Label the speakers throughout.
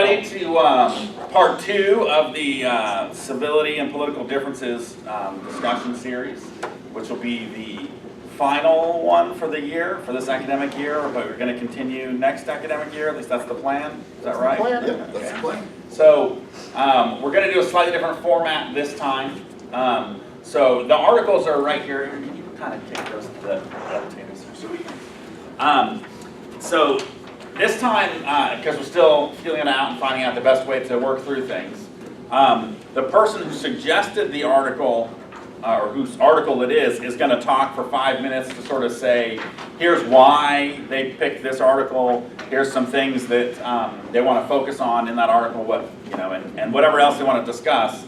Speaker 1: everybody to part 2 of the Civility and Political Differences discussion series, which will be the final one for the year, for this academic year, but we're going to continue next academic year, at least that's the plan. Is that right?
Speaker 2: That's the plan.
Speaker 3: Yeah, that's the plan.
Speaker 1: So we're going to do a slightly different format this time. So the articles are right here. You can kind of take those to the potatoes. So this time, because we're still feeling it out and finding out the best way to work through things, the person who suggested the article, or whose article it is going to talk for 5 minutes to sort of say, here's why they picked this article, here's some things that they want to focus on in that article, and whatever else they want to discuss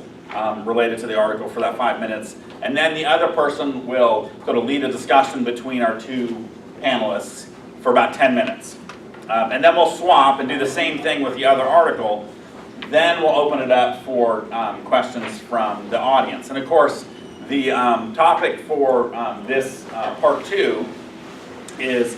Speaker 1: related to the article for that 5 minutes. And then the other person will sort of lead a discussion between our two panelists for about 10 minutes. And then we'll swap and do the same thing with the other article. Then we'll open it up for questions from the audience. And of course, the topic for this part 2 is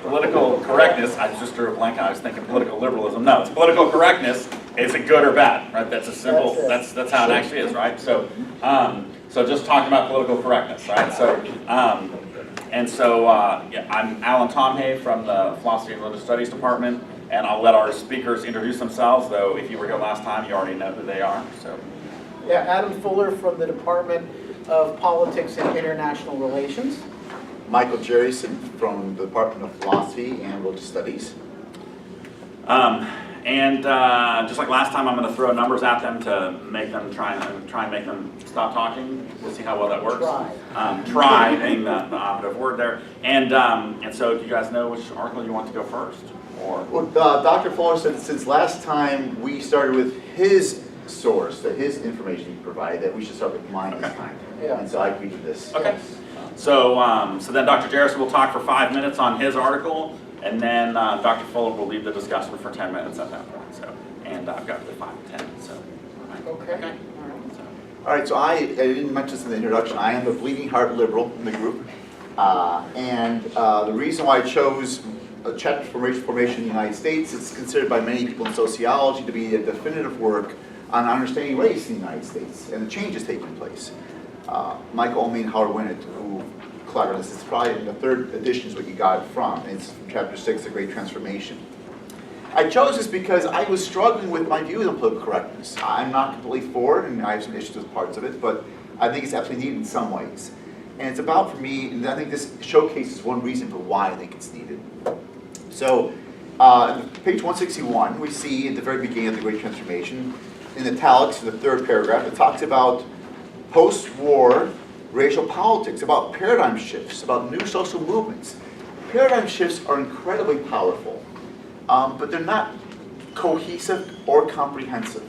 Speaker 1: political correctness. I just drew a blank. I was thinking political liberalism. No, it's political correctness. Is it good or bad? Right? That's a simple. That's how it actually is. Right? So, so just talking about political correctness. Right? So, yeah, I'm Alan Tomhay from the Philosophy and Religious Studies Department, and I'll let our speakers introduce themselves. Though, if you were here last time, you already know who they are. So.
Speaker 2: Yeah, Adam Fuller from the Department of Politics and International Relations.
Speaker 3: Michael Jerryson from the Department of Philosophy and Religious Studies.
Speaker 1: Just like last time, I'm going to throw numbers at them to make them try and make them stop talking. We'll see how well that works. Try being the operative word there. And so, do you guys know which article you want to go first? Or
Speaker 3: Well, Dr. Fuller said since last time we started with his source, that his information he provided, that we should start with mine this time.
Speaker 2: Yeah.
Speaker 3: And so I agreed to this.
Speaker 1: Okay. So then Dr. Jerrison will talk for 5 minutes on his article, and then Dr. Fuller will lead the discussion for 10 minutes at that point. So, and I've got the 5 and 10. So.
Speaker 2: Okay.
Speaker 1: Okay.
Speaker 3: All right, so I didn't mention this in the introduction. I am the bleeding heart liberal in the group. The reason why I chose a chapter for racial formation in the United States, it's considered by many people in sociology to be a definitive work on understanding race in the United States and the changes taking place. Michael Olney and Howard Winnett, who collaborated on this, it's probably in the 3rd edition is what you got it from. It's from chapter 6, The Great Transformation. I chose this because I was struggling with my views on political correctness. I'm not completely for it, and I have some issues with parts of it, but I think it's absolutely needed in some ways. And it's about, for me, and I think this showcases one reason for why I think it's needed. So, page 161, we see at the very beginning of The Great Transformation, in italics, in the 3rd paragraph, it talks about post-war racial politics, about paradigm shifts, about new social movements. Paradigm shifts are incredibly powerful, but they're not cohesive or comprehensive.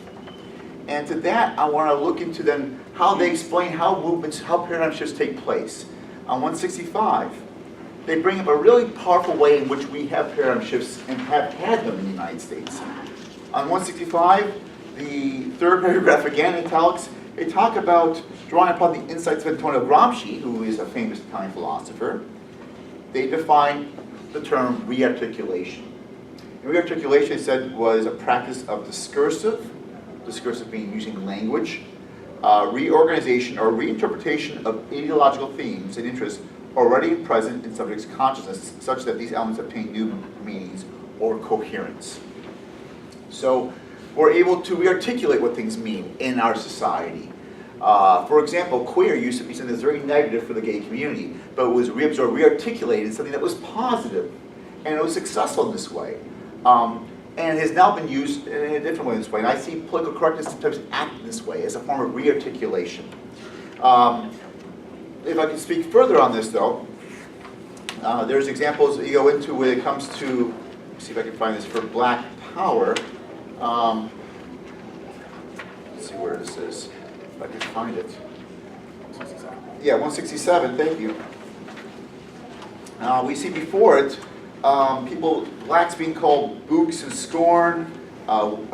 Speaker 3: And to that, I want to look into then how they explain how movements, how paradigm shifts take place. On 165, they bring up a really powerful way in which we have paradigm shifts and have had them in the United States. On 165, the 3rd paragraph again in italics, they talk about drawing upon the insights of Antonio Gramsci, who is a famous Italian philosopher. They define the term rearticulation. And rearticulation, they said, was a practice of discursive being using language, reorganization or reinterpretation of ideological themes and interests already present in subjects' consciousness, such that these elements obtain new meanings or coherence. So, we're able to rearticulate what things mean in our society. For example, queer used to be something that's very negative for the gay community, but it was reabsorbed, rearticulated in something that was positive, and it was successful in this way. And has now been used in a different way in this way. And I see political correctness sometimes act in this way, as a form of rearticulation. If I can speak further on this, though, there's examples that you go into when it comes to, let's see if I can find this, for Black Power. Let's see where this is, if I can find it. Yeah, 167, thank you. We see before it, blacks being called books and scorn, and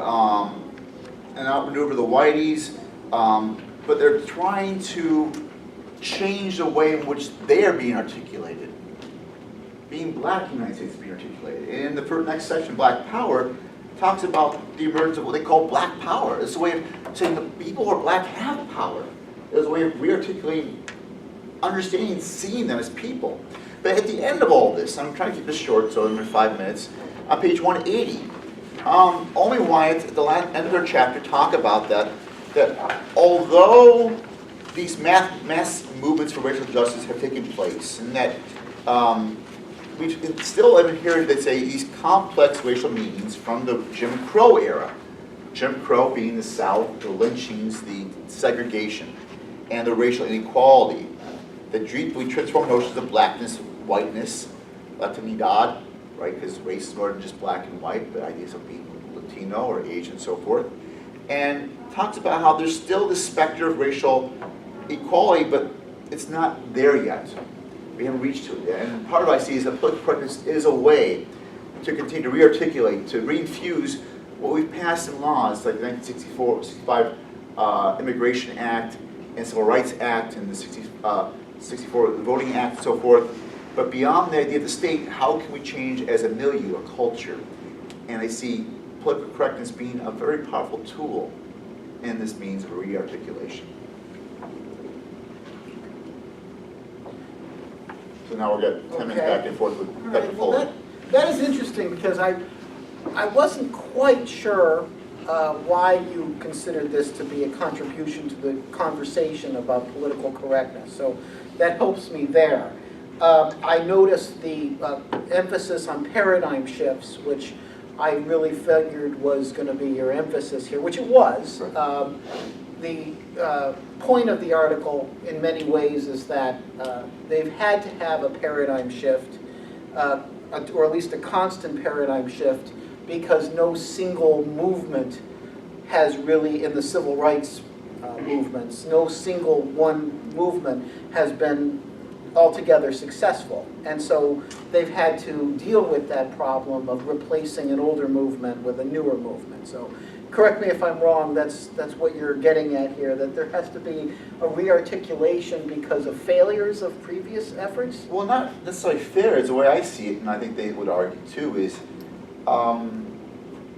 Speaker 3: outmaneuver the whiteys, but they're trying to change the way in which they are being articulated. being black in the United States is being articulated. And in the next section, Black Power, talks about the emergence of what they call black power. It's a way of saying the people who are black have power. It's a way of re-articulating, understanding, seeing them as people. But at the end of all this, I'm trying to keep this short, so in 5 minutes, on page 180, Omi Wyatt, at the end of their chapter, talk about that although these mass movements for racial justice have taken place, and that we still haven't heard, they say, these complex racial meanings from the Jim Crow era. Jim Crow being the South, the lynchings, the segregation, and the racial inequality that deeply transform notions of blackness, whiteness, Latinidad, right? Because race is more than just black and white, but ideas of being Latino or Asian and so forth. And talks about how there's still this specter of racial equality, but it's not there yet. We haven't reached to it. And part of what I see is that political correctness is a way to continue to re-articulate, to reinfuse what we've passed in laws like the 1965 Immigration Act and Civil Rights Act and the 64 Voting Act and so forth. But beyond the idea of the state, how can we change as a milieu, a culture? And I see political correctness being a very powerful tool in this means of re-articulation. So now we'll get 10 minutes back and forth with Dr. Fuller.
Speaker 2: That is interesting because I wasn't quite sure why you considered this to be a contribution to the conversation about political correctness. So that helps me there. I noticed the emphasis on paradigm shifts, which I really figured was going to be your emphasis here, which it was. The point of the article, in many ways, is that they've had to have a paradigm shift, or at least a constant paradigm shift, because no single movement has really, in the civil rights movements, no single one movement has been altogether successful. And so they've had to deal with that problem of replacing an older movement with a newer movement. So correct me if I'm wrong, that's what you're getting at here, that there has to be a re-articulation because of failures of previous efforts?
Speaker 3: Well, not necessarily fair, is the way I see it, and I think they would argue too, is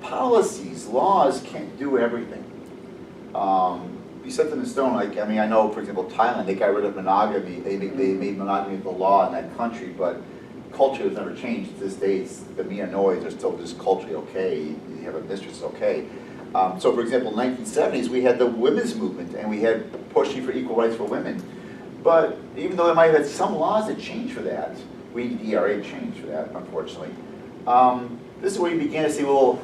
Speaker 3: policies, laws can't do everything. You set them in stone, like, I mean, I know, for example, Thailand, they got rid of monogamy, they made monogamy the law in that country, but culture has never changed. To this day, the Myanmar are still just culturally okay, you have a mistress, okay. So, for example, in the 1970s, we had the women's movement, and we had pushing for equal rights for women. But even though there might have had some laws that changed for that, we, the ERA, changed for that, unfortunately. This is where you began to say, well,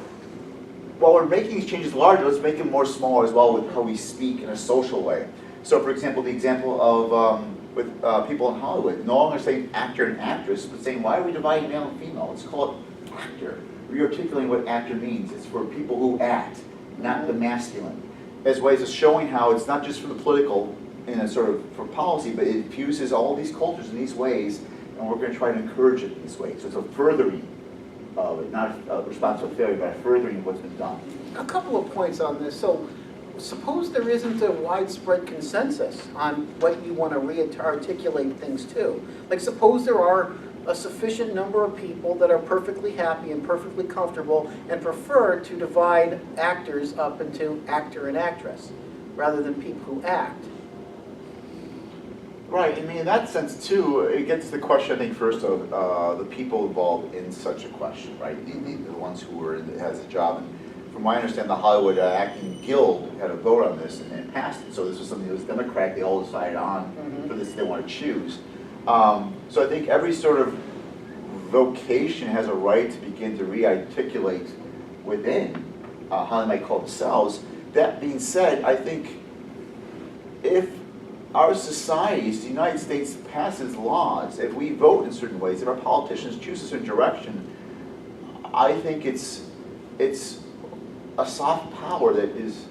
Speaker 3: while we're making these changes larger, let's make them more smaller as well with how we speak in a social way. So, for example, the example of with people in Hollywood, no longer saying actor and actress, but saying, why are we dividing male and female? Let's call it actor. Re-articulating what actor means. It's for people who act, not the masculine. As ways of showing how it's not just for the political, in a sort of for policy, but it infuses all these cultures in these ways, and we're going to try to encourage it in this way. So it's a furthering of it, not a response to a failure, but a furthering of what's been done.
Speaker 2: A couple of points on this. So suppose there isn't a widespread consensus on what you want to re-articulate things to. Like suppose there are a sufficient number of people that are perfectly happy and perfectly comfortable and prefer to divide actors up into actor and actress rather than people who act.
Speaker 3: Right, I mean, in that sense, too, it gets to the question, I think, first of the people involved in such a question, right? The ones who were has a job. And from what I understand, the Hollywood Acting Guild had a vote on this and passed it. So this was something that was democratic. They all decided on for this they want to choose. So I think every sort of vocation has a right to begin to re-articulate within how they might call themselves. That being said, I think if our societies, the United States passes laws, if we vote in certain ways, if our politicians choose a certain direction, I think it's a soft power that is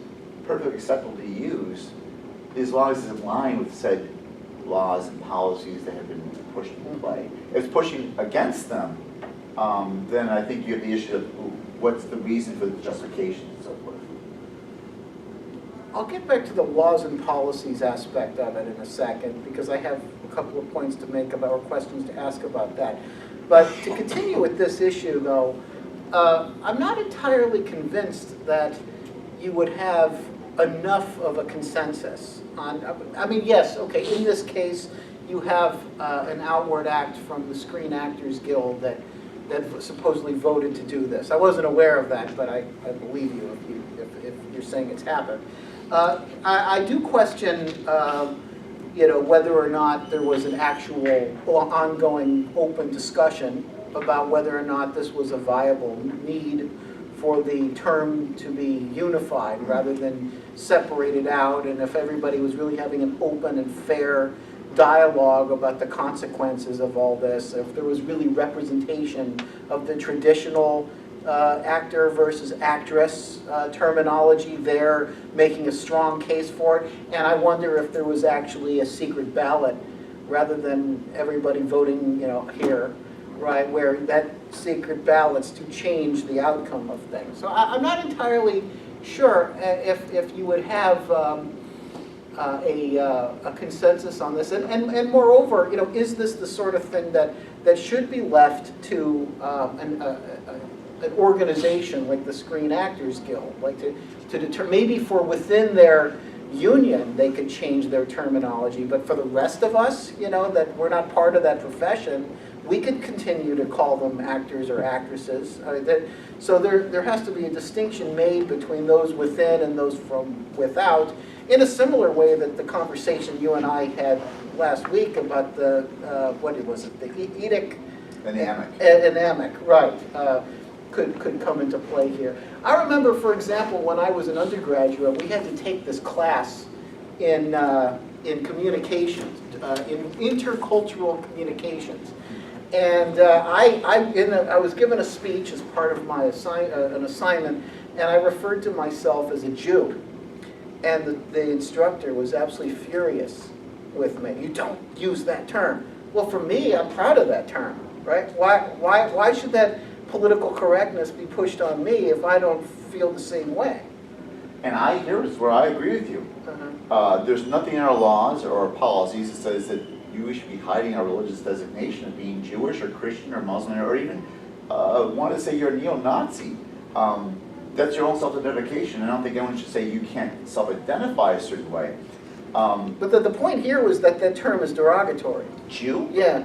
Speaker 3: perfectly acceptable to use as long as it's in line with said laws and policies that have been pushed into play. If it's pushing against them, then I think you have the issue of what's the reason for the justification and so forth.
Speaker 2: I'll get back to the laws and policies aspect of it in a second, because I have a couple of points to make about, or questions to ask about that. But to continue with this issue, though, I'm not entirely convinced that you would have enough of a consensus on, I mean, yes, okay, in this case, you have an outward act from the Screen Actors Guild that supposedly voted to do this. I wasn't aware of that, but I believe you if you're saying it's happened. I do question, whether or not there was an actual ongoing open discussion about whether or not this was a viable need for the term to be unified rather than separated out, and if everybody was really having an open and fair dialogue about the consequences of all this, if there was really representation of the traditional actor versus actress terminology there, making a strong case for it. And I wonder if there was actually a secret ballot rather than everybody voting, here, right, where that secret ballot's to change the outcome of things. So I'm not entirely sure if you would have a consensus on this, and moreover, is this the sort of thing that should be left to an organization like the Screen Actors Guild, like to determine, maybe for within their union they could change their terminology, but for the rest of us, that we're not part of that profession, we could continue to call them actors or actresses. So there has to be a distinction made between those within and those from without, in a similar way that the conversation you and I had last week about the, what was it, the edict? Anamic, right, could come into play here. I remember, for example, when I was an undergraduate, we had to take this class in communications, in intercultural communications. And I was given a speech as part of my an assignment, and I referred to myself as a Jew. And the instructor was absolutely furious with me. You don't use that term. Well, for me, I'm proud of that term, right? Why should that political correctness be pushed on me if I don't feel the same way?
Speaker 3: And here's where I agree with you. There's nothing in our laws or our policies that says that you should be hiding our religious designation of being Jewish or Christian or Muslim or even want to say you're a neo-Nazi. That's your own self-identification. I don't think anyone should say you can't self-identify a certain way.
Speaker 2: But the point here was that that term is derogatory.
Speaker 3: Jew?
Speaker 2: Yeah.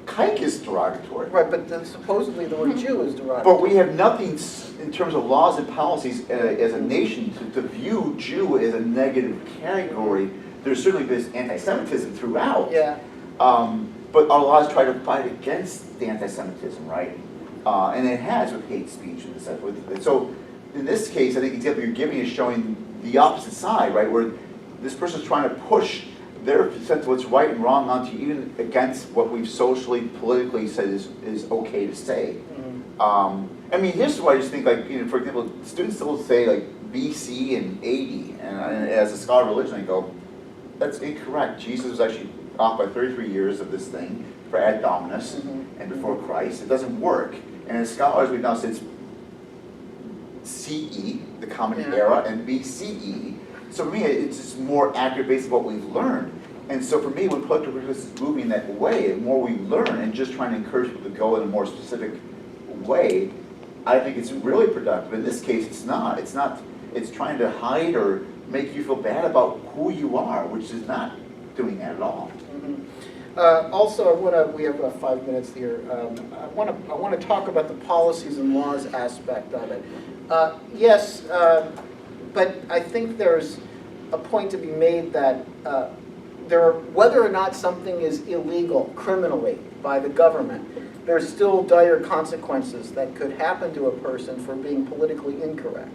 Speaker 3: Kike is derogatory.
Speaker 2: Right, but then supposedly the word Jew is derogatory.
Speaker 3: But we have nothing in terms of laws and policies as a nation to view Jew as a negative category. There's certainly this anti-Semitism throughout.
Speaker 2: Yeah.
Speaker 3: But our laws try to fight against the anti-Semitism, right? And it has with hate speech and stuff. So in this case, I think the example you're giving is showing the opposite side, right? Where this person's trying to push their sense of what's right and wrong onto you, even against what we've socially, politically said is okay to say. I mean, here's what I just think, like, for example, students still say like BC and AD, and as a scholar of religion, I go, that's incorrect. Jesus was actually off by 33 years of this thing for ad dominus and before Christ. It doesn't work. And as scholars, we've now said it's CE, the Common Era, and BCE. So for me, it's just more accurate based on what we've learned. And so for me, when political correctness is moving that way, the more we learn and just trying to encourage people to go in a more specific way, I think it's really productive. In this case, it's not. It's trying to hide or make you feel bad about who you are, which is not doing that at all.
Speaker 2: Also, we have 5 minutes here. I want to talk about the policies and laws aspect of it. Yes, but I think there's a point to be made that whether or not something is illegal criminally by the government, there's still dire consequences that could happen to a person for being politically incorrect.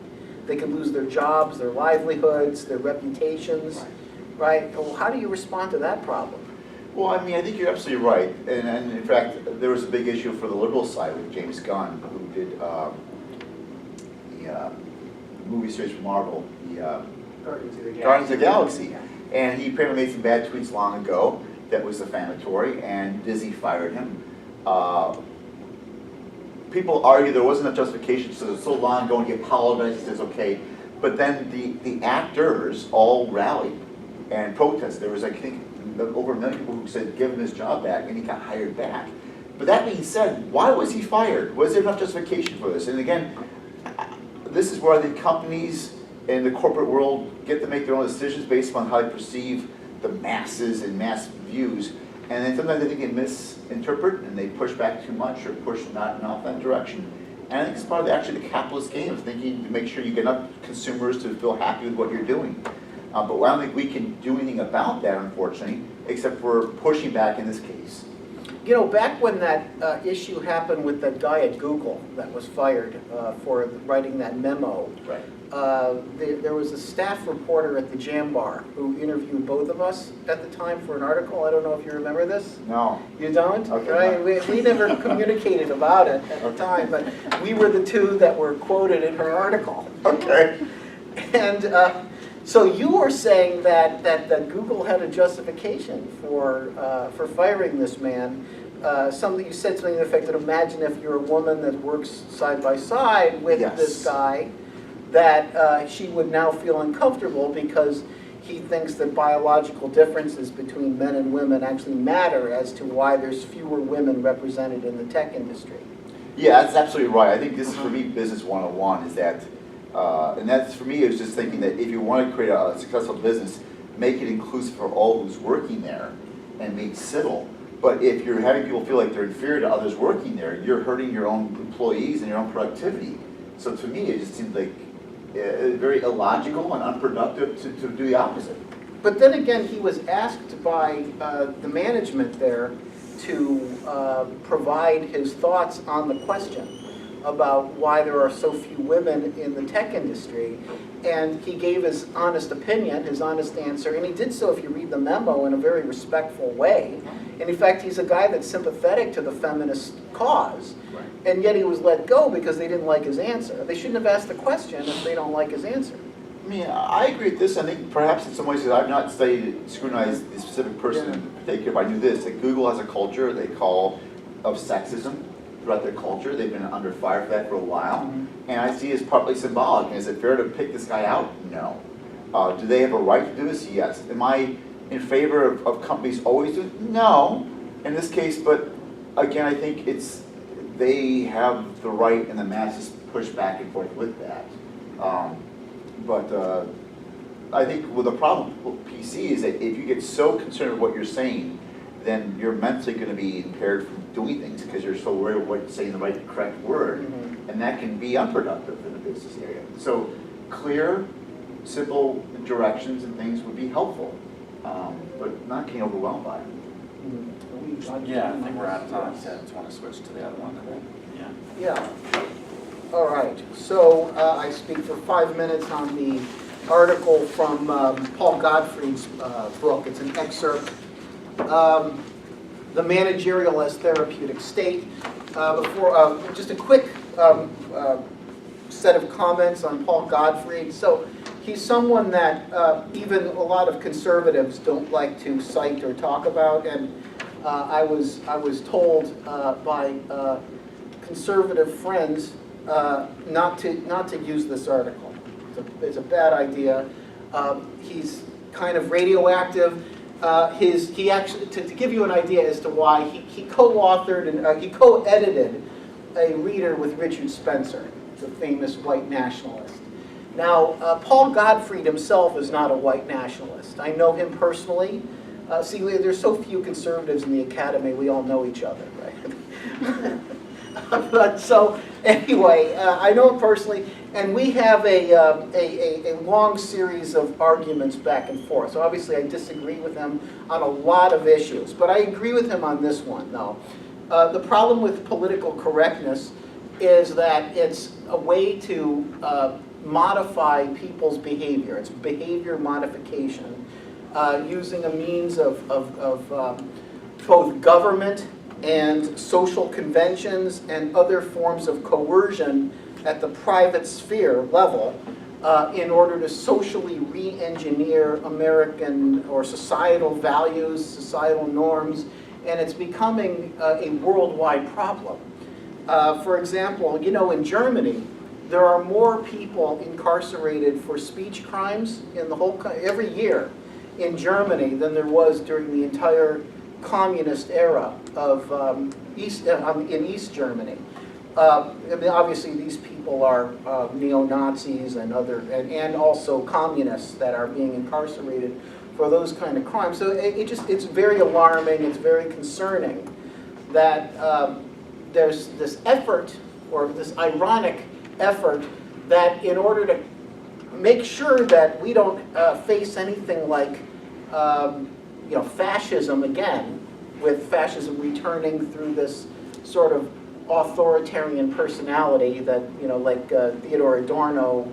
Speaker 2: They could lose their jobs, their livelihoods, their reputations, right? Well, how do you respond to that problem?
Speaker 3: Well, I mean, I think you're absolutely right. And in fact, there was a big issue for the liberal side with James Gunn, who did the movie series from Marvel, the Guardians of the Galaxy. And he apparently made some bad tweets long ago that was defamatory, and Disney fired him. People argue there wasn't enough justification, so long ago, and he apologized, he says, okay. But then the actors all rallied and protested. There was, I think, over 1 million people who said give him his job back, and he got hired back. But that being said, why was he fired? Was there enough justification for this? And again, this is where the companies and the corporate world get to make their own decisions based upon how they perceive the masses and mass views. And then sometimes I think they misinterpret and they push back too much or push not enough that direction. And I think it's part of actually the capitalist game of thinking to make sure you get enough consumers to feel happy with what you're doing. But I don't think we can do anything about that, unfortunately, except for pushing back in this case.
Speaker 2: You know, back when that issue happened with that guy at Google that was fired for writing that memo,
Speaker 3: Right.
Speaker 2: there was a staff reporter at the Jam Bar who interviewed both of us at the time for an article. I don't know if you remember this.
Speaker 3: No.
Speaker 2: You don't?
Speaker 3: Okay,
Speaker 2: Right? We never communicated about it at the time, but we were the two that were quoted in her article.
Speaker 3: Okay.
Speaker 2: And so you were saying that Google had a justification for firing this man. Something you said something to the effect that imagine if you're a woman that works side by side with
Speaker 3: Yes.
Speaker 2: this guy, that she would now feel uncomfortable because he thinks that biological differences between men and women actually matter as to why there's fewer women represented in the tech industry.
Speaker 3: Yeah, that's absolutely right. I think this is, for me, business 101 is that, and that's, for me, it was just thinking that if you want to create a successful business, make it inclusive for all who's working there and make civil. But if you're having people feel like they're inferior to others working there, you're hurting your own employees and your own productivity. So to me, it just seemed like very illogical and unproductive to do the opposite.
Speaker 2: But then again, he was asked by the management there to provide his thoughts on the question about why there are so few women in the tech industry. And he gave his honest opinion, his honest answer, and he did so, if you read the memo, in a very respectful way. And in fact, he's a guy that's sympathetic to the feminist cause.
Speaker 3: Right.
Speaker 2: And yet he was let go because they didn't like his answer. They shouldn't have asked the question if they don't like his answer.
Speaker 3: I mean, I agree with this. I think perhaps in some ways that I've not studied, scrutinized the specific person in particular, but I knew this, that Google has a culture they call of sexism throughout their culture. They've been under fire for that for a while.
Speaker 2: Mm-hmm. And
Speaker 3: And I see it as partly symbolic. Is it fair to pick this guy out? No. Do they have a right to do this? Yes. Am I in favor of companies always doing it? No, in this case, but again, I think they have the right and the masses push back and forth with that. But I think the problem with PC is that if you get so concerned with what you're saying, then you're mentally going to be impaired from doing things because you're so worried about saying the right, correct word, and that can be unproductive in the business area. So clear, simple directions and things would be helpful, but not getting overwhelmed by it.
Speaker 1: Yeah, I think we're out of time, so I just want to switch to the other one. Yeah.
Speaker 2: Yeah. All right. So I speak for 5 minutes on the article from Paul Gottfried's book. It's an excerpt. The Managerial as Therapeutic State. Before, just a quick set of comments on Paul Gottfried. So he's someone that even a lot of conservatives don't like to cite or talk about, and I was told by conservative friends not to use this article. It's a bad idea. He's kind of radioactive. He actually, to give you an idea as to why, he co-authored and he co-edited a reader with Richard Spencer, the famous white nationalist. Now, Paul Gottfried himself is not a white nationalist. I know him personally. See, there's so few conservatives in the academy, we all know each other, right? But so, anyway, I know him personally, and we have a long series of arguments back and forth. So obviously I disagree with him on a lot of issues, but I agree with him on this one, though. The problem with political correctness is that it's a way to modify people's behavior. It's behavior modification, using a means of both government and social conventions and other forms of coercion at the private sphere level in order to socially re-engineer American or societal values, societal norms, and it's becoming a worldwide problem. For example, you know, in Germany, there are more people incarcerated for speech crimes in the whole every year in Germany than there was during the entire communist era of in East Germany. I mean, obviously, these people are neo-Nazis and and also communists that are being incarcerated for those kind of crimes. So it's very alarming. It's very concerning that there's this effort, or this ironic effort, that in order to make sure that we don't face anything like fascism again, with fascism returning through this sort of authoritarian personality that, like Theodor Adorno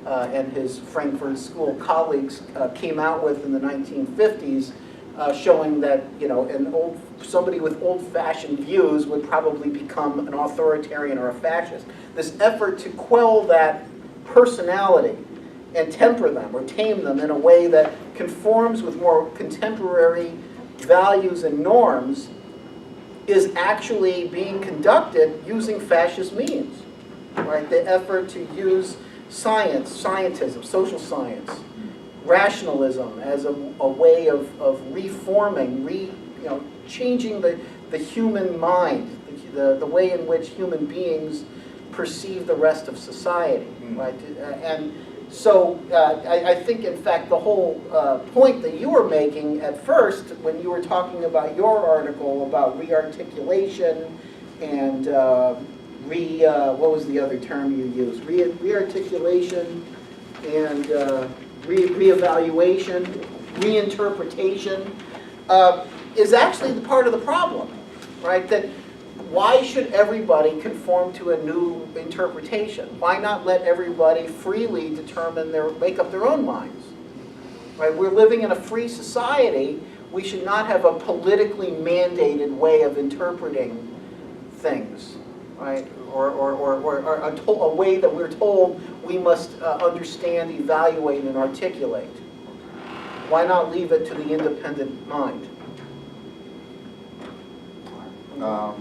Speaker 2: and his Frankfurt School colleagues came out with in the 1950s, showing that somebody with old-fashioned views would probably become an authoritarian or a fascist. This effort to quell that personality and temper them or tame them in a way that conforms with more contemporary values and norms is actually being conducted using fascist means, right? The effort to use scientism, social science, rationalism as a way of reforming, changing the human mind, the way in which human beings perceive the rest of society, right? And so I think, in fact, the whole point that you were making at first when you were talking about your article about rearticulation and what was the other term you used? Rearticulation and reevaluation, reinterpretation, is actually the part of the problem, right? That why should everybody conform to a new interpretation? Why not let everybody freely make up their own minds? Right? We're living in a free society. We should not have a politically mandated way of interpreting things, right? Or a way that we're told we must understand, evaluate, and articulate. Why not leave it to the independent mind? Yeah.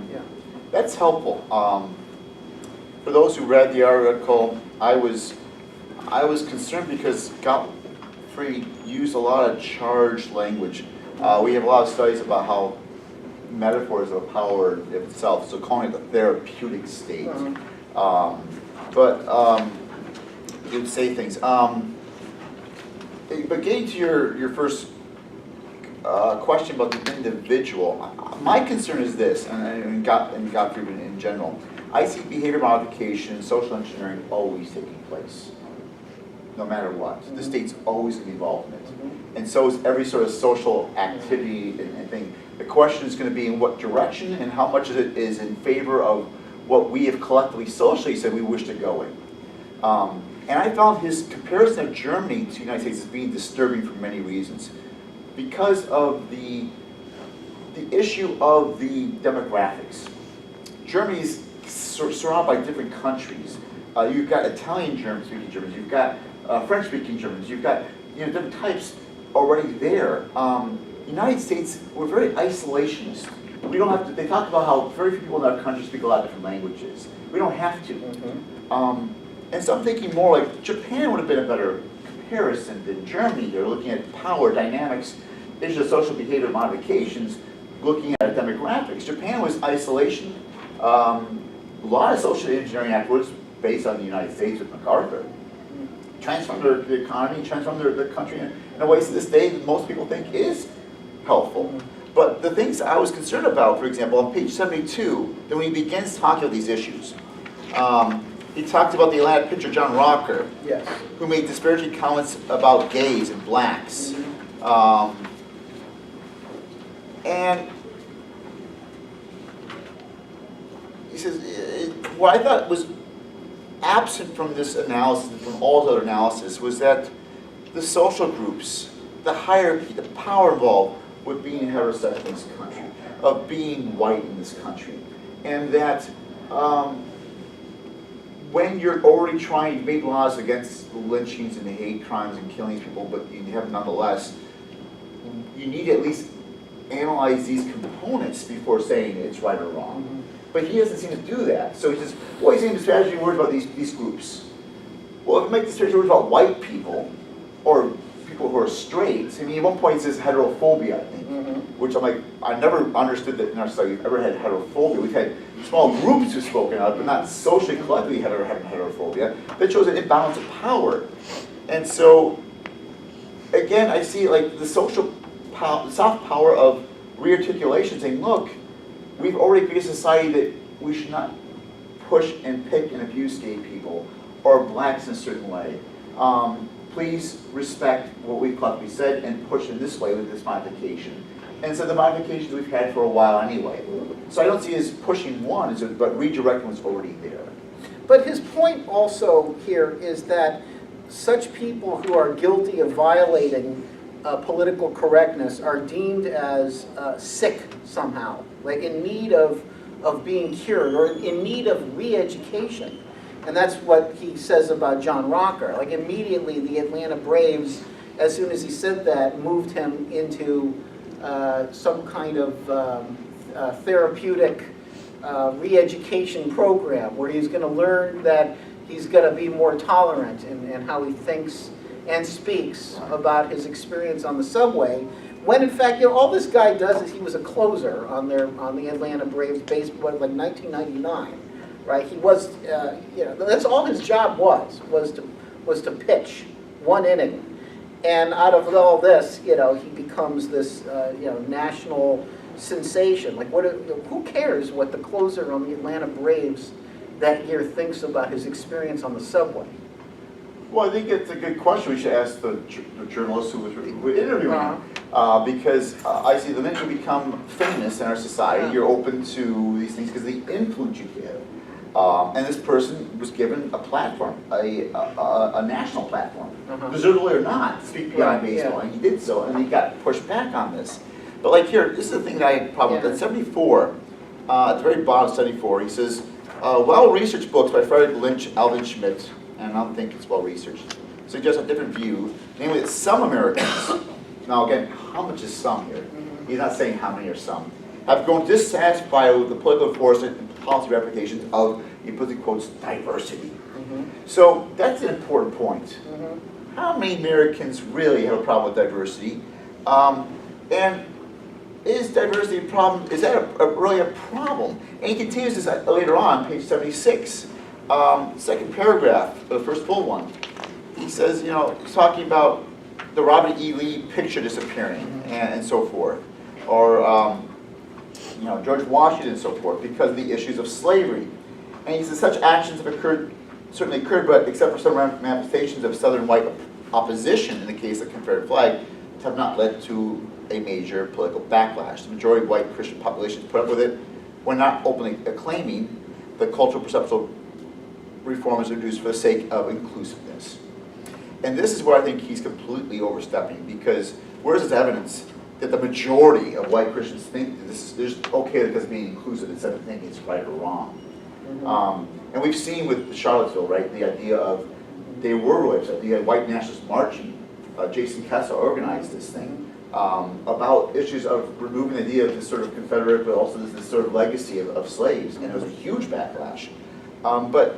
Speaker 3: That's helpful. For those who read the article, I was concerned because Gottfried used a lot of charged language. We have a lot of studies about how metaphors of power itself, so calling it the therapeutic state. But he would say things. But getting to your first question about the individual, my concern is this, and Gottfried in general. I see behavior modification, social engineering always taking place, no matter what. The state's always going to be involved in it. And so is every sort of social activity and thing. The question is going to be in what direction and how much of it is in favor of what we have collectively, socially said we wish to go in. And I found his comparison of Germany to the United States as being disturbing for many reasons. Because of the issue of the demographics. Germany is surrounded by different countries. You've got Italian German-speaking Germans, you've got French-speaking Germans, you've got different types already there. United States, we're very isolationist. We don't have to, they talk about how very few people in our country speak a lot of different languages. We don't have to. And so I'm thinking more like Japan would have been a better comparison than Germany. They're looking at power dynamics, issues of social behavior modifications, looking at demographics. Japan was isolation. A lot of social engineering efforts based on the United States with MacArthur. Transformed their economy, transformed their country in a way to this day that most people think is helpful. But the things I was concerned about, for example, on page 72, then when he begins talking about these issues, he talked about the Atlanta pitcher John Rocker,
Speaker 2: Yes.
Speaker 3: who made disparaging comments about gays and blacks. And he says, what I thought was absent from this analysis, and from all the other analysis, was that the social groups, the hierarchy, the power involved with being heterosexual in this country, of being white in this country, and that when you're already trying to make laws against lynchings and hate crimes and killing people, but you have nonetheless, you need to at least analyze these components before saying it's right or wrong. But he doesn't seem to do that. So he says, well, he's saying the strategy words about these groups. Well, if you make the strategy words about white people, or people who are straight, I mean, at one point he says heterophobia, I think, which I'm like, I never understood that in our society we've ever had heterophobia. We've had small groups who've spoken out, but not socially, collectively having heterophobia. That shows an imbalance of power. And so, again, I see like the social soft power of rearticulation, saying, look, we've already created a society that we should not push and pick and abuse gay people or blacks in a certain way. Please respect what we've collectively said and push in this way with this modification. And so the modifications we've had for a while anyway. So I don't see it as pushing one, but redirecting what's already there.
Speaker 2: But his point also here is that such people who are guilty of violating political correctness are deemed as sick somehow, like in need of being cured or in need of re-education. And that's what he says about John Rocker. Like immediately the Atlanta Braves, as soon as he said that, moved him into some kind of therapeutic re-education program where he's going to learn that he's going to be more tolerant in how he thinks and speaks about his experience on the subway. When in fact, all this guy does is he was a closer on the Atlanta Braves baseball, like 1999. Right, he was, that's all his job was to pitch 1 inning, and out of all this, he becomes this, national sensation. Like, who cares what the closer on the Atlanta Braves that year thinks about his experience on the subway?
Speaker 3: Well, I think it's a good question we should ask the journalist who was interviewing him. Because I see the minute you become famous in our society, you're open to these things because of the influence you give. And this person was given a platform, a national platform, deservedly or not, to speak beyond baseball, and he did so, and he got pushed back on this. But like here, this is the thing that I had a problem with. At 74, at the very bottom of 74, he says, well-researched books by Frederick Lynch, Alvin Schmidt, and I don't think it's well-researched, suggest a different view, namely that some Americans, now again, how much is some here? He's not saying how many are some, have grown dissatisfied with the political enforcement and policy ramifications of, he puts in quotes, diversity. So that's an important point. How many Americans really have a problem with diversity? And is diversity a problem? Is that really a problem? And he continues this later on, page 76, second paragraph, the first full one. He says, he's talking about the Robert E. Lee picture disappearing and so forth, or George Washington and so forth, because of the issues of slavery. And he says such actions have certainly occurred, but except for some manifestations of Southern white opposition in the case of the Confederate flag, have not led to a major political backlash. The majority of white Christian populations put up with it when not openly acclaiming the cultural perceptual reforms introduced for the sake of inclusiveness. And this is where I think he's completely overstepping, because where's his evidence that the majority of white Christians think that this is okay because being inclusive instead of thinking it's right or wrong. And we've seen with Charlottesville, right, the idea of, they were really upset. You had white nationalists marching. Jason Kessler organized this thing about issues of removing the idea of this sort of Confederate, but also this sort of legacy of slaves, and it was a huge backlash. But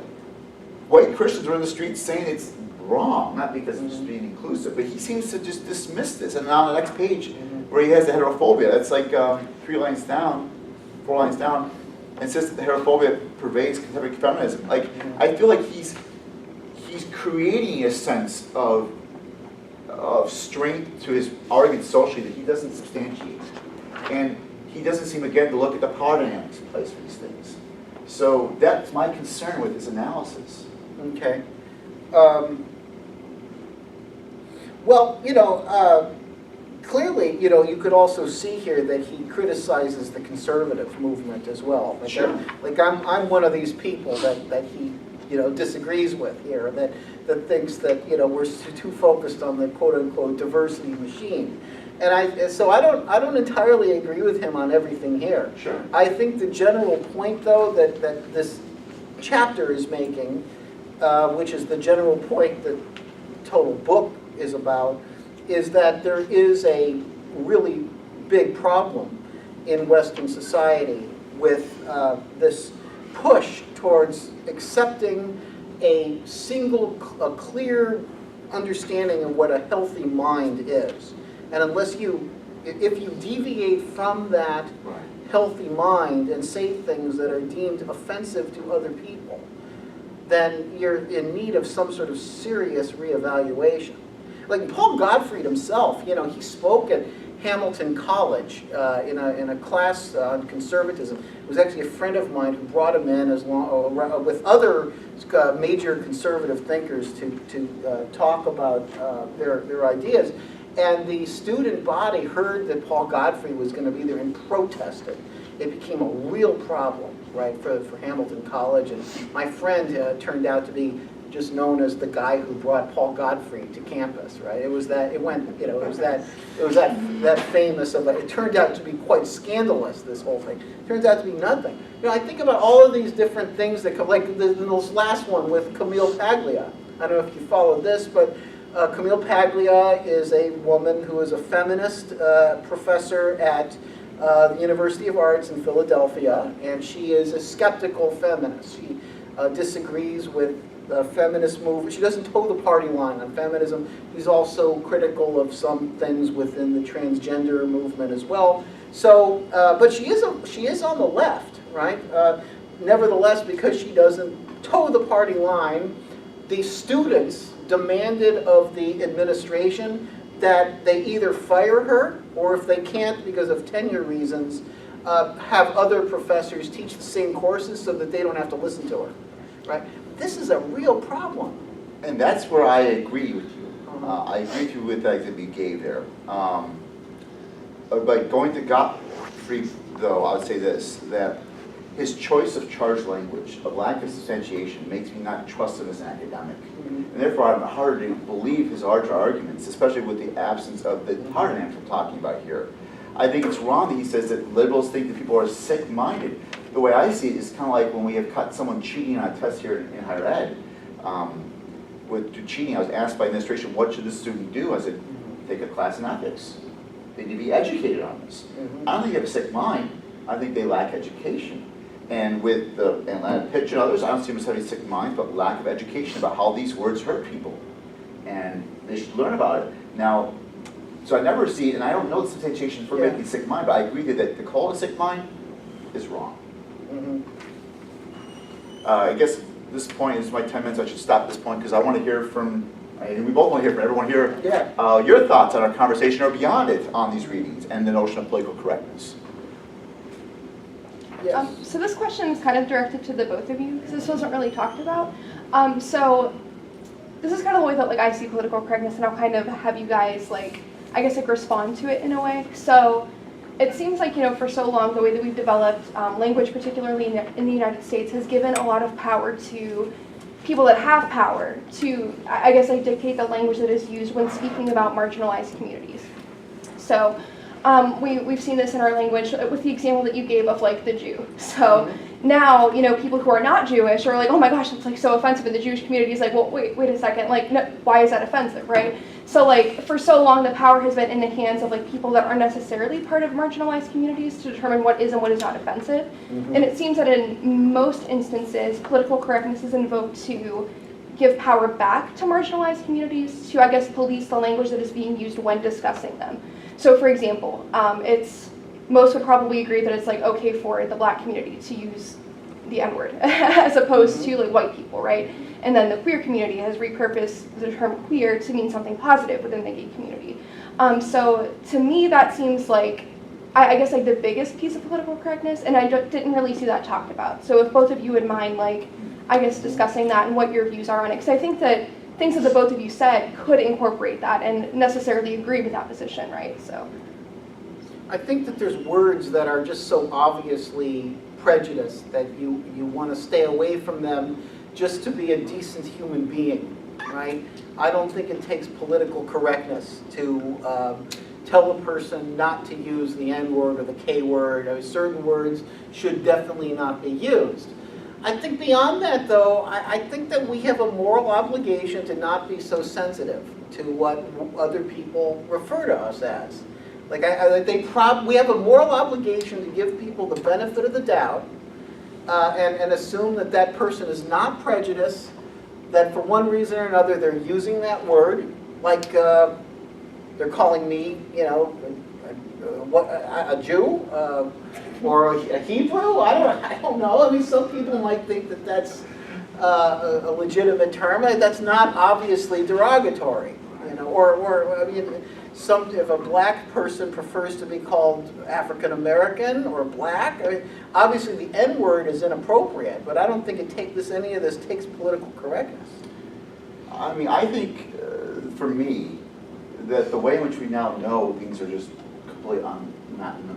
Speaker 3: white Christians were in the streets saying it's wrong, not because it's just being inclusive, but he seems to just dismiss this. And on the next page, where he has the heterophobia, that's like 4 lines down, and says that the heterophobia pervades contemporary feminism. Like, I feel like he's creating a sense of strength to his argument socially that he doesn't substantiate. And he doesn't seem, again, to look at the power dynamics in place for these things. So that's my concern with his analysis.
Speaker 2: Okay. Well, clearly, you could also see here that he criticizes the conservative movement as well. Like,
Speaker 3: sure.
Speaker 2: Like I'm one of these people that he, disagrees with here, that thinks that, we're too focused on the quote-unquote diversity machine. And so I don't entirely agree with him on everything here.
Speaker 3: Sure.
Speaker 2: I think the general point, though, that this chapter is making, which is the general point that the total book is about, is that there is a really big problem in Western society with this push towards accepting a clear understanding of what a healthy mind is. And unless if you deviate from that healthy mind and say things that are deemed offensive to other people, then you're in need of some sort of serious reevaluation. Like Paul Gottfried himself, he spoke at Hamilton College in a class on conservatism. It was actually a friend of mine who brought him in with other major conservative thinkers to talk about their ideas. And the student body heard that Paul Gottfried was going to be there and protested. It became a real problem, right, for Hamilton College. And my friend turned out to be just known as the guy who brought Paul Gottfried to campus, right? It was that famous of it. It turned out to be quite scandalous, this whole thing. It turns out to be nothing. I think about all of these different things that come, like this last one with Camille Paglia. I don't know if you followed this, but Camille Paglia is a woman who is a feminist professor at the University of Arts in Philadelphia, and she is a skeptical feminist. She disagrees with the feminist movement. She doesn't toe the party line on feminism. She's also critical of some things within the transgender movement as well. So, but she is on the left, right? Nevertheless, because she doesn't toe the party line, the students demanded of the administration that they either fire her, or if they can't because of tenure reasons, have other professors teach the same courses so that they don't have to listen to her, right? This is a real problem.
Speaker 3: And that's where I agree with you. I agree with you with that that you gave there. But going to Gottfried, though, I would say this, that his choice of charged language, a lack of substantiation, makes me not trust him as an academic. And therefore, I'm hard to believe his larger arguments, especially with the absence of the hard answer I'm talking about here. I think it's wrong that he says that liberals think that people are sick-minded. The way I see it is kind of like when we have caught someone cheating on a test here in higher ed. With cheating, I was asked by administration, what should the student do? I said, take a class in ethics. They need to be educated on this. I don't think they have a sick mind. I think they lack education. And with Pitch and others, I don't see them as having sick minds, but lack of education about how these words hurt people. And they should learn about it. Now, so I never see it, and I don't know the substantiation for making sick mind, but I agree that to call it a sick mind is wrong. I guess this point is my 10 minutes. I should stop at this point because I want to hear from, and we both want to hear from everyone here, your thoughts on our conversation or beyond it on these readings and the notion of political correctness.
Speaker 4: So this question is kind of directed to the both of you because this wasn't really talked about. So this is kind of the way that I see political correctness, and I'll kind of have you guys respond to it in a way. So it seems like, for so long, the way that we've developed language, particularly in the United States, has given a lot of power to people that have power to, dictate the language that is used when speaking about marginalized communities. So we've seen this in our language with the example that you gave of the Jew. So now, people who are not Jewish are like, oh my gosh, it's so offensive, and the Jewish community is like, well, wait a second, no, why is that offensive, right? So for so long, the power has been in the hands of people that aren't necessarily part of marginalized communities to determine what is and what is not offensive. And it seems that in most instances, political correctness is invoked to give power back to marginalized communities to, police the language that is being used when discussing them. So for example, most would probably agree that it's okay for the black community to use the N-word as opposed to white people, right? And then the queer community has repurposed the term queer to mean something positive within the gay community. So to me, that seems like the biggest piece of political correctness, and I didn't really see that talked about. So if both of you would mind, discussing that and what your views are on it, because I think that things that the both of you said could incorporate that and necessarily agree with that position, right? So
Speaker 2: I think that there's words that are just so obviously prejudiced that you want to stay away from them just to be a decent human being, right? I don't think it takes political correctness to tell a person not to use the N-word or the K-word. Certain words should definitely not be used. I think beyond that, though, I think that we have a moral obligation to not be so sensitive to what other people refer to us as. Like, we have a moral obligation to give people the benefit of the doubt, and assume that that person is not prejudiced, that for one reason or another they're using that word, like they're calling me, you know, a Jew, or a Hebrew. I don't know. I mean, some people might think that that's a legitimate term. That's not obviously derogatory, you know. Or I mean, if a black person prefers to be called African American or black, I mean, obviously the N word is inappropriate. But I don't think any of this takes political correctness.
Speaker 3: I mean, I think for me that the way in which we now know things are just completely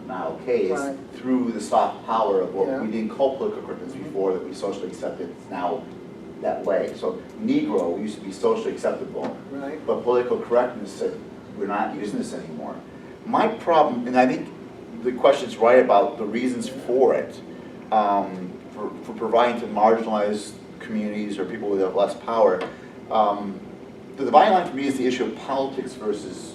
Speaker 3: not okay is
Speaker 2: Right.
Speaker 3: through the soft power of what
Speaker 2: Yeah.
Speaker 3: we didn't call political correctness before, that we socially accepted. It's now that way. So Negro used to be socially acceptable,
Speaker 2: Right.
Speaker 3: but political correctness said we're not using this anymore. My problem, and I think the question's right about the reasons for it, for providing to marginalized communities or people who have less power. The dividing line for me is the issue of politics versus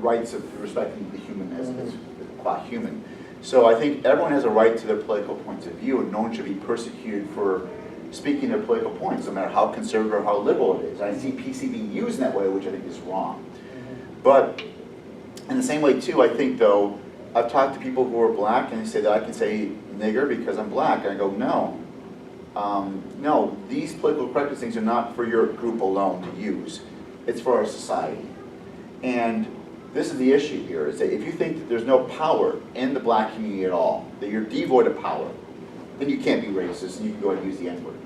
Speaker 3: rights of respecting the human as qua human. So I think everyone has a right to their political points of view, and no one should be persecuted for speaking their political points, no matter how conservative or how liberal it is. I see PC being used in that way, which I think is wrong. But in the same way too, I think though, I've talked to people who are black and they say that I can say nigger because I'm black, and I go, no. No, these political correctness things are not for your group alone to use. It's for our society. And this is the issue here, is that if you think that there's no power in the black community at all, that you're devoid of power, then you can't be racist and you can go ahead and use the N-word.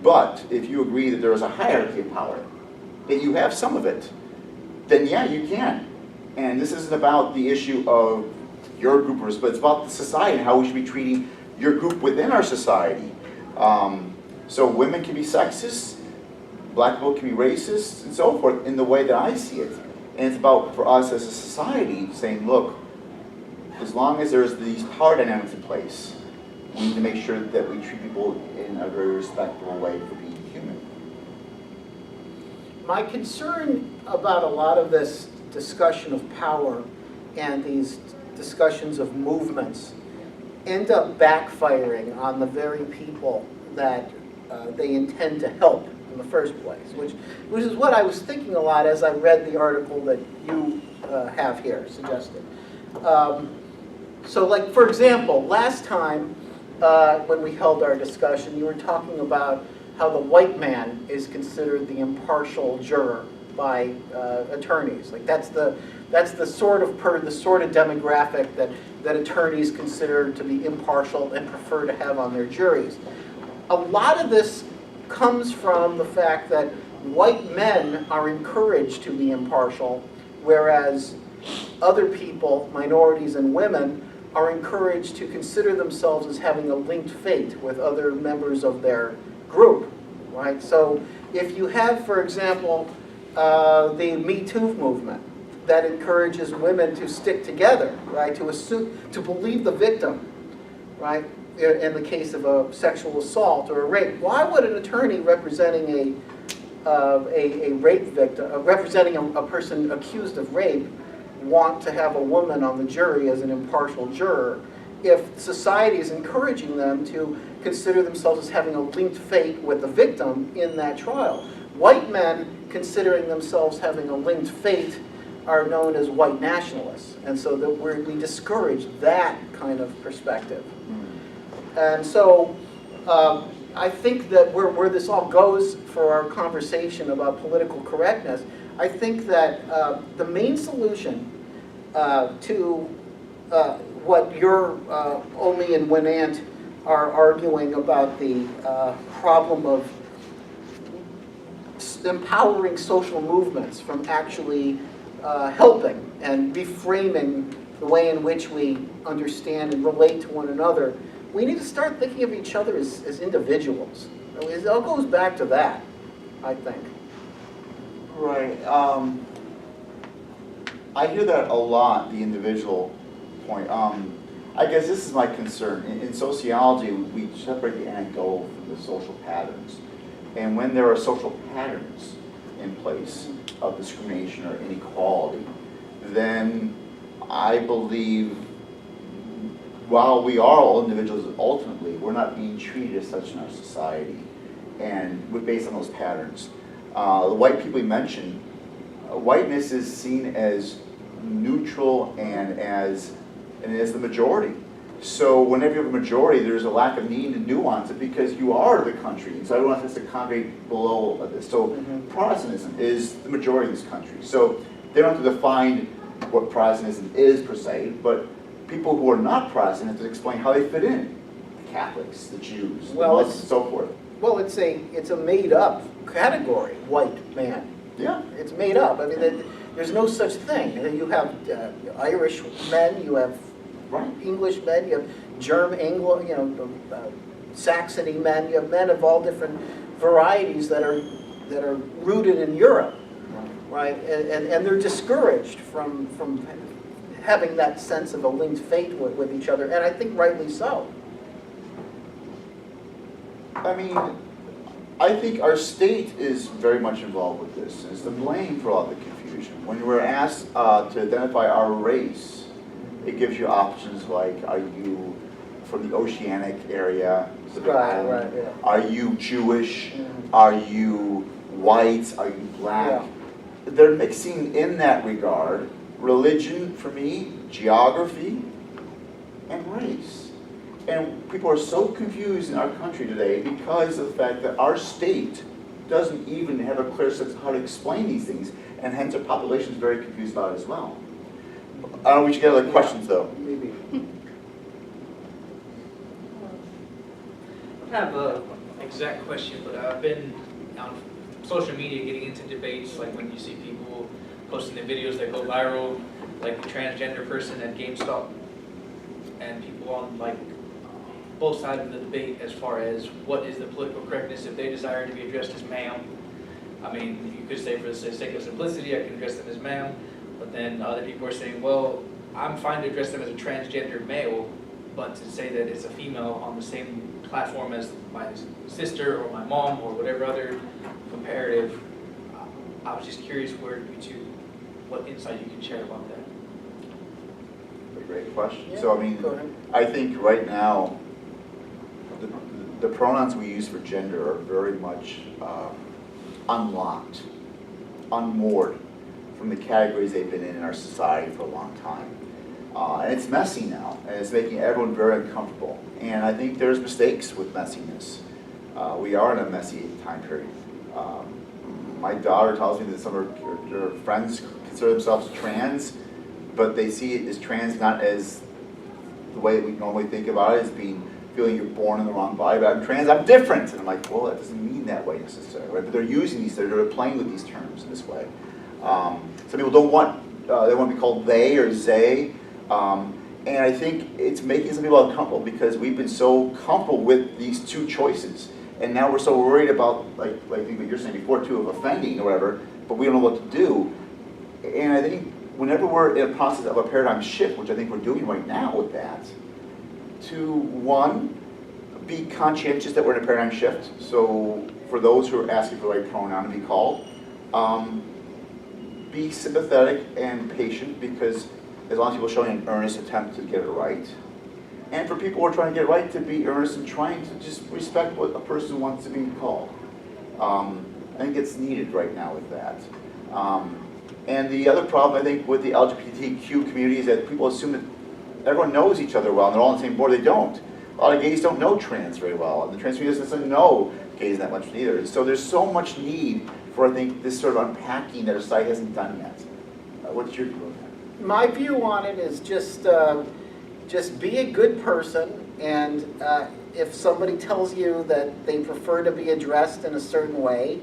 Speaker 3: But if you agree that there is a hierarchy of power, that you have some of it, then yeah, you can. And this isn't about the issue of your group, but it's about the society and how we should be treating your group within our society. So women can be sexist, black people can be racist, and so forth, in the way that I see it. And it's about, for us as a society, saying, look, as long as there's these power dynamics in place, we need to make sure that we treat people in a very respectful way for being human.
Speaker 2: My concern about a lot of this discussion of power and these discussions of movements end up backfiring on the very people that they intend to help in the first place, which is what I was thinking a lot as I read the article that you have here suggested. So like, for example, last time when we held our discussion, you were talking about how the white man is considered the impartial juror by attorneys. Like that's the sort of demographic that attorneys consider to be impartial and prefer to have on their juries. A lot of this comes from the fact that white men are encouraged to be impartial, whereas other people, minorities and women, are encouraged to consider themselves as having a linked fate with other members of their group, right? So if you have, for example, the Me Too movement that encourages women to stick together, right? To believe the victim, right? In the case of a sexual assault or a rape. Why would an attorney representing a rape victim, representing a person accused of rape, want to have a woman on the jury as an impartial juror if society is encouraging them to consider themselves as having a linked fate with the victim in that trial? White men considering themselves having a linked fate are known as white nationalists, and so that we discourage that kind of perspective. And so I think that where this all goes for our conversation about political correctness, I think that the main solution to what you're, Omi and Winant, are arguing about the problem of empowering social movements from actually helping and reframing the way in which we understand and relate to one another, we need to start thinking of each other as individuals. It all goes back to that, I think.
Speaker 3: Right. I hear that a lot, the individual point. I guess this is my concern. In sociology, we separate the anecdotal from the social patterns. And when there are social patterns in place of discrimination or inequality, then I believe while we are all individuals ultimately, we're not being treated as such in our society, and we're based on those patterns. The white people you mentioned, whiteness is seen as neutral and as the majority. So whenever you have a majority, there's a lack of need to nuance it because you are the country. So everyone has to congregate below this. So Protestantism is the majority of this country. So they don't have to define what Protestantism is per se, but people who are not Protestant have to explain how they fit in. The Catholics, the Jews, the Muslims, and so forth.
Speaker 2: Well, it's a made-up category, white man.
Speaker 3: Yeah.
Speaker 2: It's made up. I mean, there's no such thing. You have Irish men, you have English men, you have Anglo, Saxony men. You have men of all different varieties that are rooted in Europe, right? And they're discouraged from having that sense of a linked fate with each other, and I think rightly so.
Speaker 3: I mean, I think our state is very much involved with this, and is to blame for all the confusion. When we're asked to identify our race, it gives you options like, are you from the oceanic area?
Speaker 2: Right, yeah.
Speaker 3: Are you Jewish? Are you white? Are you black?
Speaker 2: Yeah.
Speaker 3: They're mixing in that regard religion, for me, geography, and race. And people are so confused in our country today because of the fact that our state doesn't even have a clear sense of how to explain these things, and hence our population is very confused about it as well. I don't know, we should get other questions though.
Speaker 2: Maybe.
Speaker 5: I have an exact question, but I've been on social media getting into debates, like when you see people posting the videos that go viral, like the transgender person at GameStop, and people on like both sides of the debate as far as what is the political correctness if they desire to be addressed as ma'am. I mean, you could say for the sake of simplicity, I can address them as ma'am, but then other people are saying, well, I'm fine to address them as a transgender male, but to say that it's a female on the same platform as my sister or my mom or whatever other comparative, I was just curious what insight you can share about that.
Speaker 3: A great question.
Speaker 2: Yeah,
Speaker 3: So I mean,
Speaker 2: go ahead.
Speaker 3: I think right now, the pronouns we use for gender are very much unlocked, unmoored from the categories they've been in our society for a long time. And it's messy now, and it's making everyone very uncomfortable. And I think there's mistakes with messiness. We are in a messy time period. My daughter tells me that some of her friends consider themselves trans, but they see it as trans not as the way that we normally think about it, as feeling you're born in the wrong body, but I'm trans, I'm different. And I'm like, well, that doesn't mean that way necessarily, right? But they're using these, they're playing with these terms in this way. Some people don't want, they want to be called they or zay. And I think it's making some people uncomfortable because we've been so comfortable with these two choices. And now we're so worried about, like what you're saying before too, of offending or whatever, but we don't know what to do. And I think whenever we're in a process of a paradigm shift, which I think we're doing right now with that, to one, be conscientious that we're in a paradigm shift. So for those who are asking for the right pronoun to be called, be sympathetic and patient, because as long as people showing an earnest attempt to get it right. And for people who are trying to get it right, to be earnest and trying to just respect what a person wants to be called. I think it's needed right now with that. And the other problem, I think, with the LGBTQ community is that people assume that everyone knows each other well and they're all on the same board. They don't. A lot of gays don't know trans very well, and the trans community doesn't know gays that much either. So there's so much need for, I think, this sort of unpacking that our society hasn't done yet. What's your view on that?
Speaker 2: My view on it is just be a good person, and if somebody tells you that they prefer to be addressed in a certain way,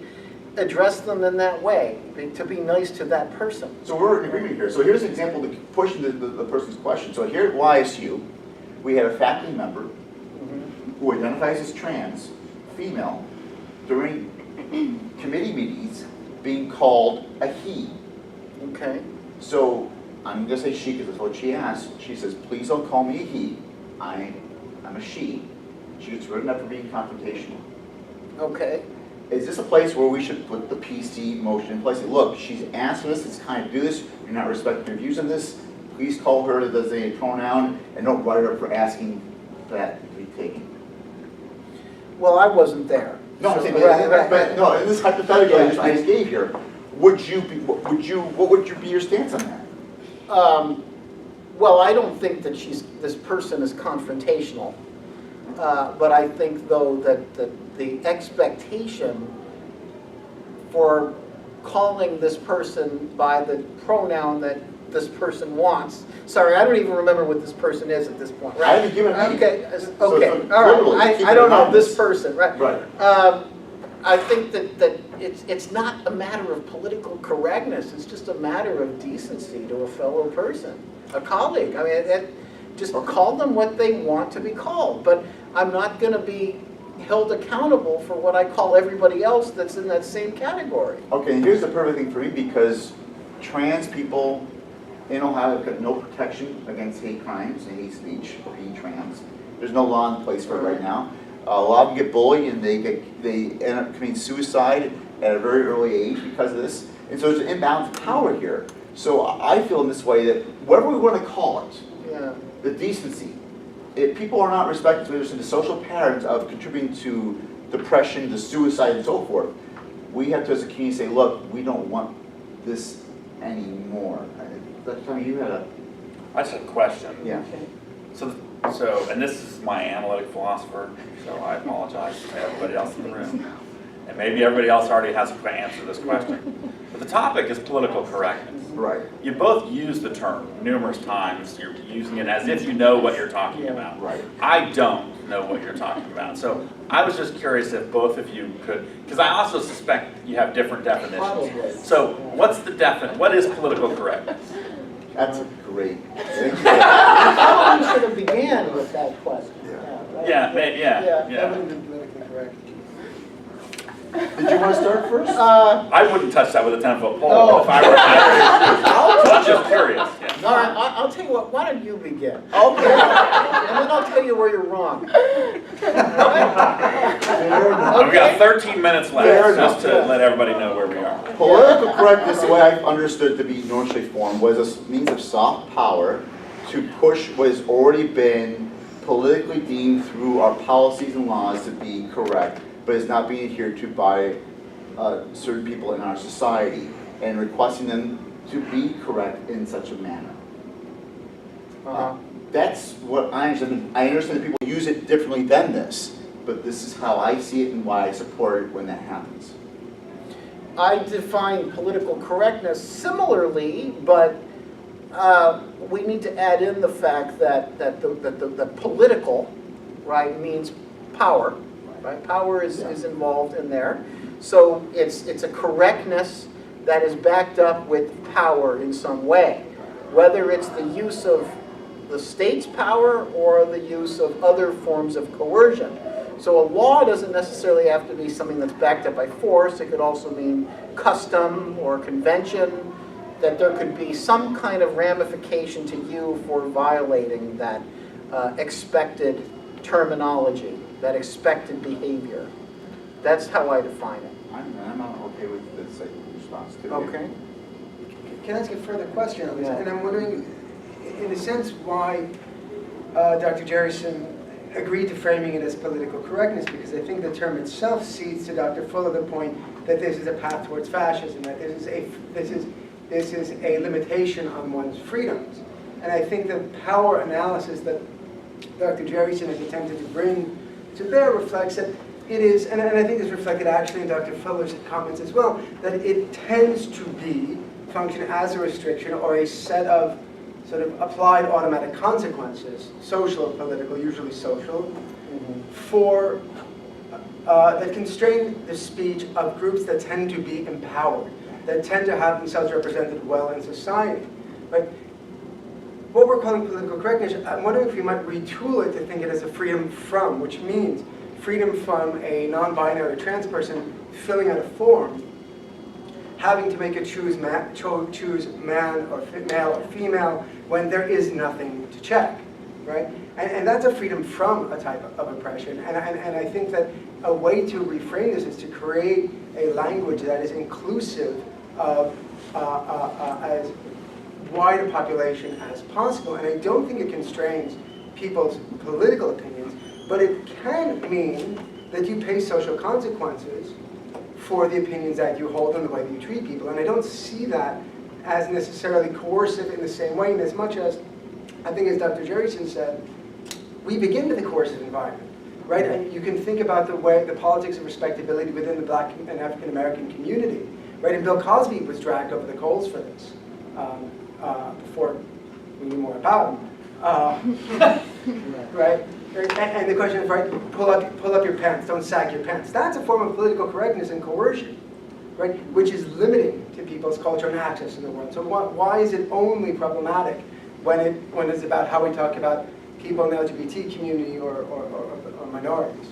Speaker 2: address them in that way, to be nice to that person.
Speaker 3: So we're in agreement here. So here's an example to push the person's question. So here at YSU, we had a faculty member who identifies as trans, female, during committee meetings being called a he.
Speaker 2: Okay.
Speaker 3: So I'm going to say she because that's what she asked. She says, please don't call me a he. I'm a she. She gets written up for being confrontational.
Speaker 2: Okay.
Speaker 3: is this a place where we should put the PC motion in place? Say, look, she's asked us, it's kind of do this, you're not respecting her views on this, please call her the designated pronoun, and don't write her up for asking that to be taken.
Speaker 2: Well, I wasn't there.
Speaker 3: No, I'm
Speaker 2: So-
Speaker 3: saying,
Speaker 2: right.
Speaker 3: but no, in this hypothetical
Speaker 2: Yeah,
Speaker 3: I just gave here, what would be your stance on that?
Speaker 2: Well, I don't think that this person is confrontational. But I think, though, that the expectation for calling this person by the pronoun that this person wants. Sorry, I don't even remember what this person is at this point. Right?
Speaker 3: I haven't given any.
Speaker 2: Okay,
Speaker 3: So
Speaker 2: okay,
Speaker 3: it's
Speaker 2: all
Speaker 3: literally,
Speaker 2: right.
Speaker 3: keep
Speaker 2: I
Speaker 3: it
Speaker 2: don't know
Speaker 3: anonymous.
Speaker 2: this person, right?
Speaker 3: Right.
Speaker 2: I think that it's not a matter of political correctness. It's just a matter of decency to a fellow person, a colleague. I mean, just call them what they want to be called. But I'm not going to be held accountable for what I call everybody else that's in that same category.
Speaker 3: Okay, and here's the perfect thing for me, because trans people in Ohio have got no protection against hate crimes and hate speech for being trans. There's no law in place for it right now. A lot of them get bullied and they end up committing suicide at a very early age because of this. And so there's an imbalance of power here. So I feel in this way that whatever we want to call it,
Speaker 2: Yeah.
Speaker 3: the decency, if people are not respected to the social patterns of contributing to depression, to suicide, and so forth, we have to, as a community, say, look, we don't want this anymore. Dr. Tommy, you had a...
Speaker 1: I just have a question.
Speaker 3: Yeah.
Speaker 1: So, and this is my analytic philosopher, so I apologize to everybody else in the room. And maybe everybody else already has an answer to this question. But the topic is political correctness.
Speaker 3: Right.
Speaker 1: You both use the term numerous times. You're using it as if you know what you're talking about.
Speaker 3: Right.
Speaker 1: I don't know what you're talking about. So I was just curious if both of you could, because I also suspect you have different definitions.
Speaker 2: Probably.
Speaker 1: So what is political correctness?
Speaker 3: That's a great...
Speaker 2: Probably should have began with that question. Right?
Speaker 1: Yeah,
Speaker 2: That
Speaker 1: yeah.
Speaker 2: would have been politically correct.
Speaker 3: Did you want to start first?
Speaker 1: I wouldn't touch that with a 10-foot pole
Speaker 2: No.
Speaker 1: if I were I'm just curious. Yeah.
Speaker 2: All right, I'll tell you what, why don't you begin? Okay. And then I'll tell you where you're wrong.
Speaker 3: Fair enough.
Speaker 1: We've got 13 minutes left,
Speaker 3: Fair
Speaker 1: just
Speaker 3: enough.
Speaker 1: to let everybody know where we are.
Speaker 3: Political correctness, the way I've understood to be normally formed, was a means of soft power to push what has already been politically deemed through our policies and laws to be correct, but is not being adhered to by certain people in our society, and requesting them to be correct in such a manner. That's what I understand. I understand that people use it differently than this, but this is how I see it and why I support it when that happens.
Speaker 2: I define political correctness similarly, but we need to add in the fact that the political, right, means power, right? Power is involved in there. So it's a correctness that is backed up with power in some way, whether it's the use of the state's power or the use of other forms of coercion. So a law doesn't necessarily have to be something that's backed up by force. It could also mean custom or convention, that there could be some kind of ramification to you for violating that expected terminology, that expected behavior. That's how I define it.
Speaker 3: I'm not okay with this response too.
Speaker 2: Okay.
Speaker 6: Can I ask a further question on this?
Speaker 2: Yeah.
Speaker 6: And I'm wondering, in a sense, why Dr. Jerrison agreed to framing it as political correctness, because I think the term itself cedes to Dr. Fuller the point that this is a path towards fascism, that this is a limitation on one's freedoms. And I think the power analysis that Dr. Jerrison has attempted to bring to bear reflects that it is, and I think it's reflected actually in Dr. Fuller's comments as well, that it tends to function as a restriction or a set of sort of applied automatic consequences, social or political, usually social, for that constrain the speech of groups that tend to be empowered, that tend to have themselves represented well in society. Right? What we're calling political correctness, I'm wondering if we might retool it to think it as a freedom from, which means freedom from a non-binary trans person filling out a form, having to make a choose man or male or female when there is nothing to check, right? And that's a freedom from a type of oppression. And I think that a way to reframe this is to create a language that is inclusive of as wide a population as possible. And I don't think it constrains people's political opinions, but it can mean that you pay social consequences for the opinions that you hold and the way that you treat people. And I don't see that as necessarily coercive in the same way, in as much as, I think as Dr. Jerryson said, we begin with a coercive environment, right? And you can think about the politics of respectability within the Black and African American community, right? And Bill Cosby was dragged over the coals for this before we knew more about him, right? And the question is, right, pull up your pants, don't sag your pants. That's a form of political correctness and coercion, right? Which is limiting to people's culture and access in the world. So why is it only problematic when it's about how we talk about people in the LGBT community or minorities?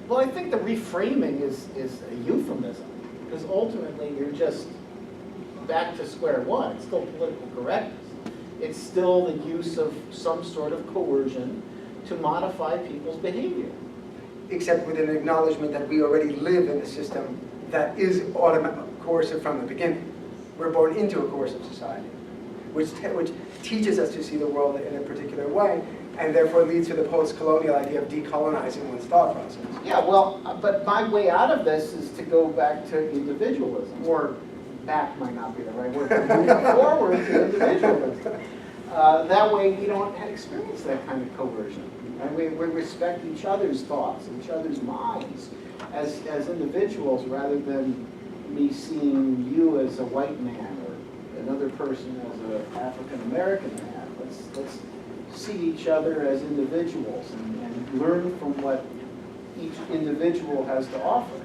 Speaker 2: Well, I think the reframing is a euphemism, because ultimately you're just back to square one. It's still political correctness. It's still the use of some sort of coercion to modify people's behavior.
Speaker 6: Except with an acknowledgement that we already live in a system that is coercive from the beginning. We're born into a coercive society, which teaches us to see the world in a particular way, and therefore leads to the post-colonial idea of decolonizing one's thought process.
Speaker 2: Yeah, well, but my way out of this is to go back to individualism, or back might not be the right word, but move forward to individualism. That way we don't experience that kind of coercion. And we respect each other's thoughts, each other's minds as individuals, rather than me seeing you as a white man or another person as an African American man. Let's see each other as individuals and learn from what each individual has to offer.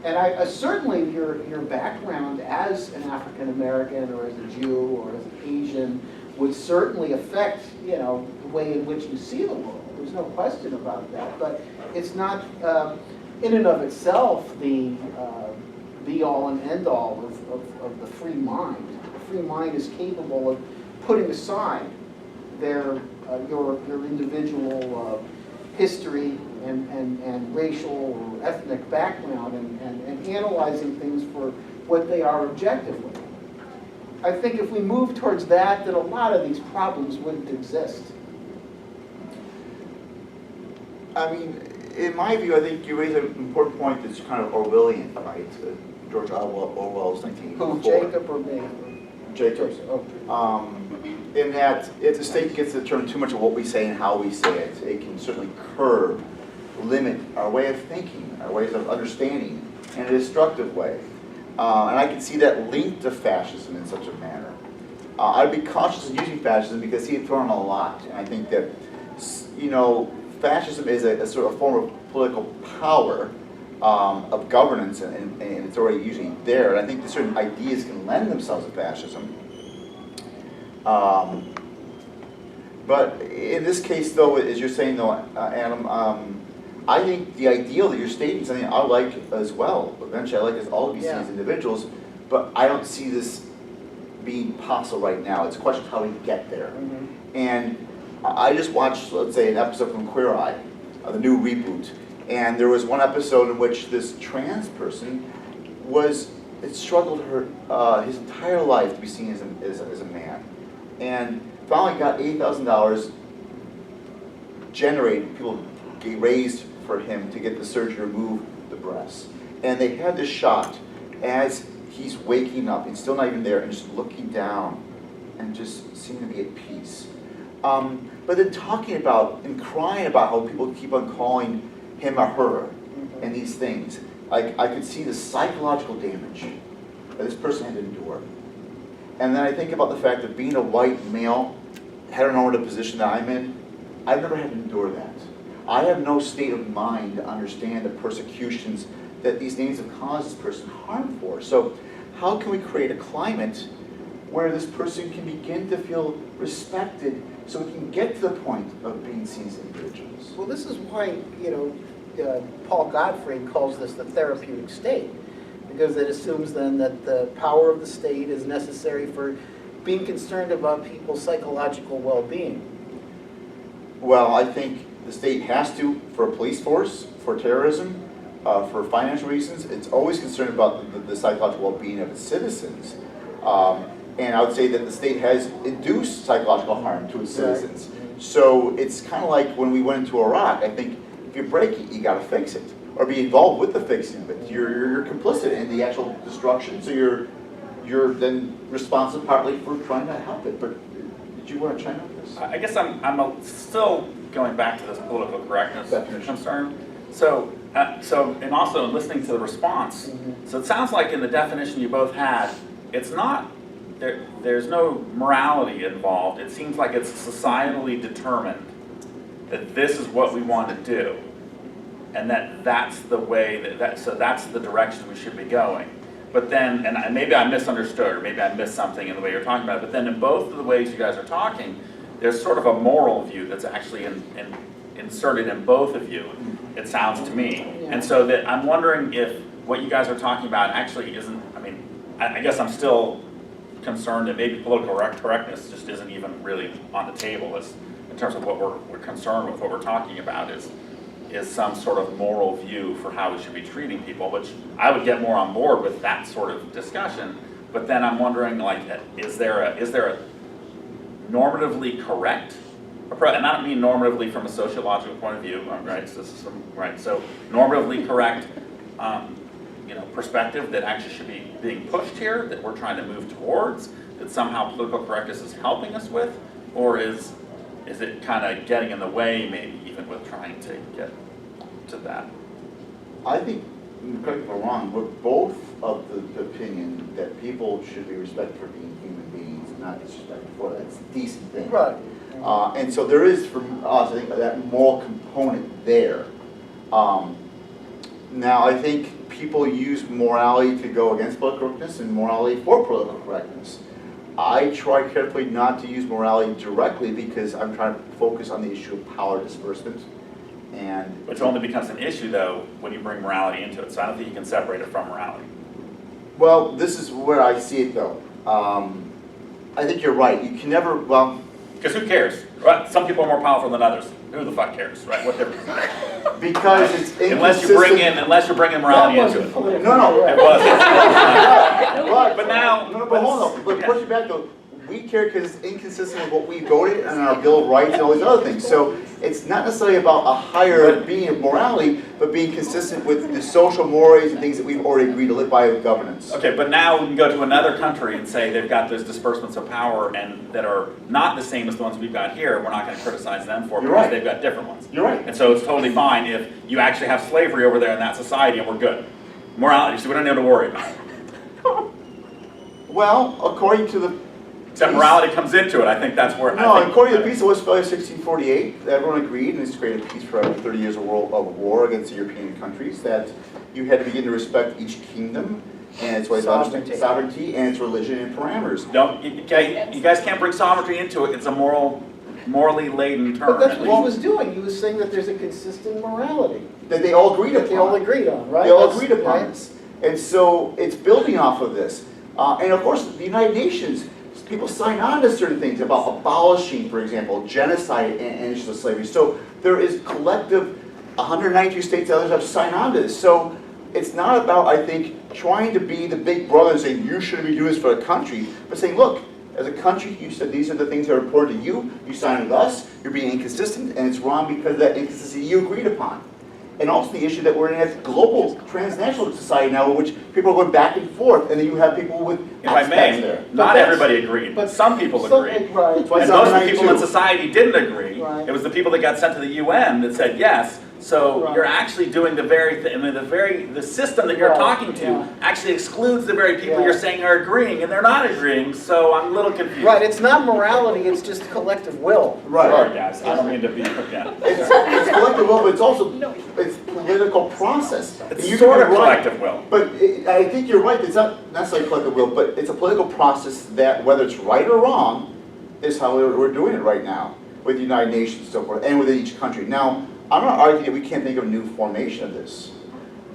Speaker 2: And I certainly your background as an African American or as a Jew or as an Asian would certainly affect, the way in which you see the world. There's no question about that. But it's not, in and of itself, the be-all and end-all of the free mind. The free mind is capable of putting aside your individual history and racial or ethnic background and analyzing things for what they are objectively. I think if we move towards that, then a lot of these problems wouldn't exist.
Speaker 3: I mean, in my view, I think you raise an important point that's kind of Orwellian, right? George Orwell's 1984.
Speaker 2: Who, Jacob or me?
Speaker 3: Jacob.
Speaker 2: Oh.
Speaker 3: In that, if the state gets to determine too much of what we say and how we say it, it can certainly curb, limit our way of thinking, our ways of understanding in a destructive way. And I can see that linked to fascism in such a manner. I'd be cautious of using fascism because I see it thrown a lot. And I think that, fascism is a sort of form of political power of governance, and it's already usually there. And I think that certain ideas can lend themselves to fascism. But in this case, though, as you're saying, though, Adam, I think the ideal that you're stating is something I like as well. Eventually, I like us all to be seen as individuals, but I don't see this being possible right now. It's a question of how we get there. Mm-hmm. And I just watched, let's say, an episode from Queer Eye, the new reboot, and there was one episode in which this trans person struggled his entire life to be seen as a man, and finally got $8,000 generated, people raised for him to get the surgery to remove the breasts. And they had this shot as he's waking up, and still not even there, and just looking down and just seeming to be at peace. But then talking about and crying about how people keep on calling him or her and these things. I could see the psychological damage that this person had to endure. And then I think about the fact that being a white male, heteronormative position that I'm in, I've never had to endure that. I have no state of mind to understand the persecutions that these names have caused this person harm for. So how can we create a climate where this person can begin to feel respected so we can get to the point of being seen as individuals?
Speaker 2: Well, this is why, Paul Godfrey calls this the therapeutic state, because it assumes then that the power of the state is necessary for being concerned about people's psychological well-being.
Speaker 3: Well, I think the state has to, for a police force, for terrorism, for financial reasons. It's always concerned about the psychological well-being of its citizens. And I would say that the state has induced psychological harm to its citizens. So it's kind of like when we went into Iraq. I think if you break it, you got to fix it, or be involved with the fixing of it. You're complicit in the actual destruction, so you're then responsible partly for trying to help it. But did you want to chime in on this?
Speaker 1: I guess still going back to this political correctness
Speaker 3: Definition.
Speaker 1: concern. So and also listening to the response. So it sounds like in the definition you both had, it's not, there's no morality involved. It seems like it's societally determined that this is what we want to do, and that's the way so that's the direction we should be going. But then, and maybe I misunderstood, or maybe I missed something in the way you're talking about it, but then in both of the ways you guys are talking, there's sort of a moral view that's actually inserted in both of you, it sounds to me. And so that I'm wondering if what you guys are talking about actually isn't, I guess I'm still concerned that maybe political correctness just isn't even really on the table in terms of what we're concerned with. What we're talking about is some sort of moral view for how we should be treating people, which I would get more on board with that sort of discussion. But then I'm wondering, like, is there a normatively correct approach? And I don't mean normatively from a sociological point of view, right? So normatively correct, perspective that actually should be being pushed here, that we're trying to move towards, that somehow political correctness is helping us with, or is it kind of getting in the way, maybe even with trying to get to that?
Speaker 3: I think, correct me if I'm wrong, we're both of the opinion that people should be respected for being human beings, not disrespected for that. It's a decent thing.
Speaker 2: Right.
Speaker 3: And so there is, for us, I think, that moral component there. Now, I think people use morality to go against political correctness and morality for political correctness. I try carefully not to use morality directly because I'm trying to focus on the issue of power disbursement. And
Speaker 1: Which only becomes an issue, though, when you bring morality into it. So I don't think you can separate it from morality.
Speaker 3: well, this is where I see it, though. I think you're right. You can never, well,
Speaker 1: Because who cares? Right? Some people are more powerful than others. Who the fuck cares, right? What difference does it make?
Speaker 3: because it's
Speaker 1: Unless you're bringing morality into it.
Speaker 3: No.
Speaker 1: It was.
Speaker 3: But
Speaker 1: now,
Speaker 3: but hold on. But push it back though. We care because it's inconsistent with what we voted and our Bill of Rights and all these other things. So it's not necessarily about a higher being of morality, but being consistent with the social mores and things that we've already agreed to live by with governance.
Speaker 1: Okay, but now we can go to another country and say they've got those disbursements of power and that are not the same as the ones we've got here. We're not going to criticize them for it
Speaker 3: You're
Speaker 1: because
Speaker 3: right.
Speaker 1: they've got different ones.
Speaker 3: You're right.
Speaker 1: And so it's totally fine if you actually have slavery over there in that society and we're good. Morality, so we don't need to worry about it.
Speaker 3: Well, according to the
Speaker 1: Except morality comes into it. I think that's where.
Speaker 3: according to the Peace of Westphalia 1648, everyone agreed, and it's created peace for after 30 years of war against the European countries, that you had to begin to respect each kingdom and its ways of sovereignty and its religion and parameters.
Speaker 1: You guys can't bring sovereignty into it. It's a morally laden term.
Speaker 2: But that's what he was doing. He was saying that there's a consistent morality
Speaker 3: That they all agreed upon.
Speaker 2: they all agreed on, right?
Speaker 3: They all
Speaker 2: That's-
Speaker 3: agreed upon
Speaker 2: right?
Speaker 3: this. And so it's building off of this. And of course, the United Nations, people sign on to certain things about abolishing, for example, genocide and issues of slavery. So there is collective, 192 states, others have signed on to this. So it's not about, I think, trying to be the big brother and saying, you shouldn't be doing this for a country, but saying, look, as a country, you said these are the things that are important to you, you signed with us, you're being inconsistent, and it's wrong because of that inconsistency you agreed upon. And also the issue that we're in a global, transnational society now, in which people are going back and forth, and then you have people with
Speaker 1: If I
Speaker 3: expats
Speaker 1: may,
Speaker 3: there.
Speaker 1: not
Speaker 2: that's-
Speaker 1: everybody agreed, but some people agreed.
Speaker 2: Right.
Speaker 3: That's why
Speaker 1: And
Speaker 3: it's
Speaker 1: most of the
Speaker 3: 192.
Speaker 1: people in society didn't agree.
Speaker 2: Right.
Speaker 1: It was the people that got sent to the UN that said yes. So
Speaker 2: Right.
Speaker 1: you're actually doing the very thing. I mean, the system that you're
Speaker 2: Right,
Speaker 1: talking to
Speaker 2: yeah.
Speaker 1: actually excludes the very people
Speaker 2: Yeah.
Speaker 1: you're saying are agreeing, and they're not agreeing. So I'm a little confused.
Speaker 2: Right, it's not morality, it's just collective will.
Speaker 3: Right.
Speaker 1: Sorry, guys. I don't mean to be again.
Speaker 3: It's collective will, but it's also it's political process. And
Speaker 1: It's
Speaker 3: you
Speaker 1: sort
Speaker 3: can
Speaker 1: of
Speaker 3: be right.
Speaker 1: collective will.
Speaker 3: But I think you're right. It's not necessarily collective will, but it's a political process that, whether it's right or wrong, is how we're doing it right now with the United Nations and so forth, and within each country. Now, I'm not arguing that we can't think of a new formation of this.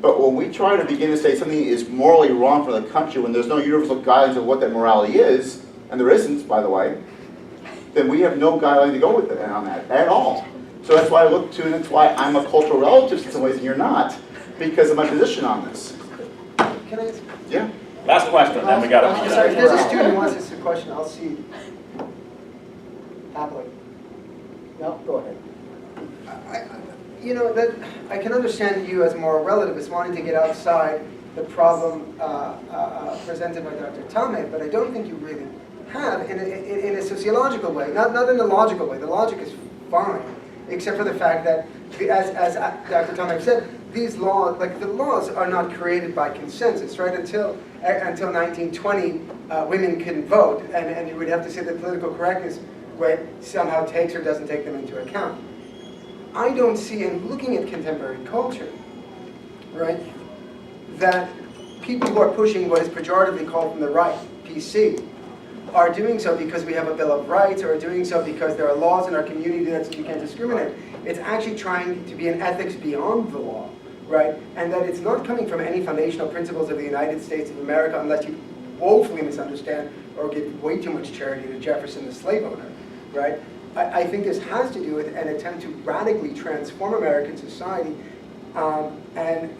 Speaker 3: But when we try to begin to say something is morally wrong for the country when there's no universal guidelines of what that morality is, and there isn't, by the way, then we have no guideline to go with it on that at all. So that's why I look to, and that's why I'm a cultural relative in some ways, and you're not, because of my position on this.
Speaker 6: Can I ask?
Speaker 3: Yeah.
Speaker 1: Last question, then we got
Speaker 6: I'm
Speaker 1: to.
Speaker 6: sorry, if there's a student who wants to ask a question, I'll see. Happily.
Speaker 2: No, go ahead.
Speaker 6: You know, that I can understand you as more relativist wanting to get outside the problem presented by Dr. Tomei, but I don't think you really have in a sociological way, not in a logical way. The logic is fine, except for the fact that, as Dr. Tomei said, these laws, like the laws, are not created by consensus, right? Until 1920, women couldn't vote, and you would have to say that political correctness somehow takes or doesn't take them into account. I don't see, in looking at contemporary culture, right, that people who are pushing what is pejoratively called from the right, PC, are doing so because we have a Bill of Rights, or are doing so because there are laws in our community that say you can't discriminate. It's actually trying to be an ethics beyond the law, right? And that it's not coming from any foundational principles of the United States of America, unless you woefully misunderstand or give way too much charity to Jefferson, the slave owner, right? I think this has to do with an attempt to radically transform American society, and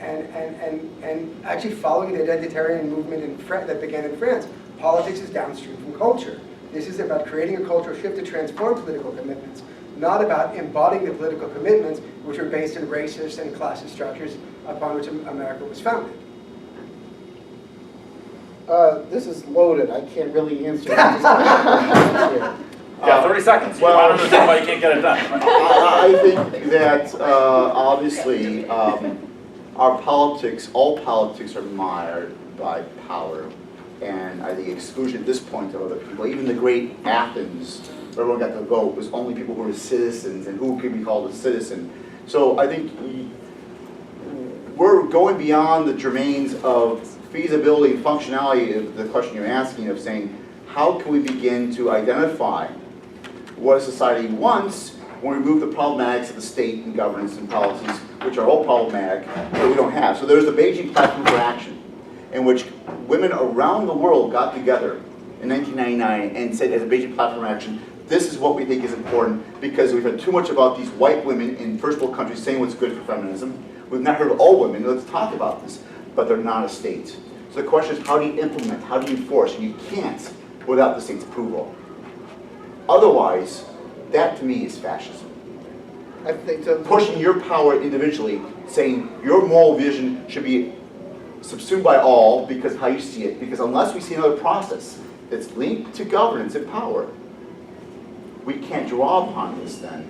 Speaker 6: actually following the identitarian movement that began in France. Politics is downstream from culture. This is about creating a cultural shift to transform political commitments, not about embodying the political commitments which are based in racist and classist structures upon which America was founded.
Speaker 2: This is loaded. I can't really answer that.
Speaker 1: Yeah, 30 seconds.
Speaker 3: Well-
Speaker 1: I don't understand why you can't get it done.
Speaker 3: I think that obviously our politics, all politics are mired by power, and I think exclusion at this point of other people. Even the great Athens, where everyone got to vote, was only people who were citizens and who could be called a citizen. So I think we're going beyond the germanes of feasibility and functionality of the question you're asking, of saying, how can we begin to identify what a society wants when we remove the problematics of the state and governance and policies, which are all problematic, that we don't have. So there's the Beijing Platform for Action, in which women around the world got together in 1999 and said, as a Beijing Platform for Action, this is what we think is important, because we've heard too much about these white women in first world countries saying what's good for feminism. We've not heard of all women. Let's talk about this, but they're not a state. So the question is, how do you implement? How do you enforce? And you can't without the state's approval. Otherwise, that to me is fascism.
Speaker 2: I think so.
Speaker 3: Pushing your power individually, saying your moral vision should be subsumed by all because of how you see it, because unless we see another process that's linked to governance and power, we can't draw upon this then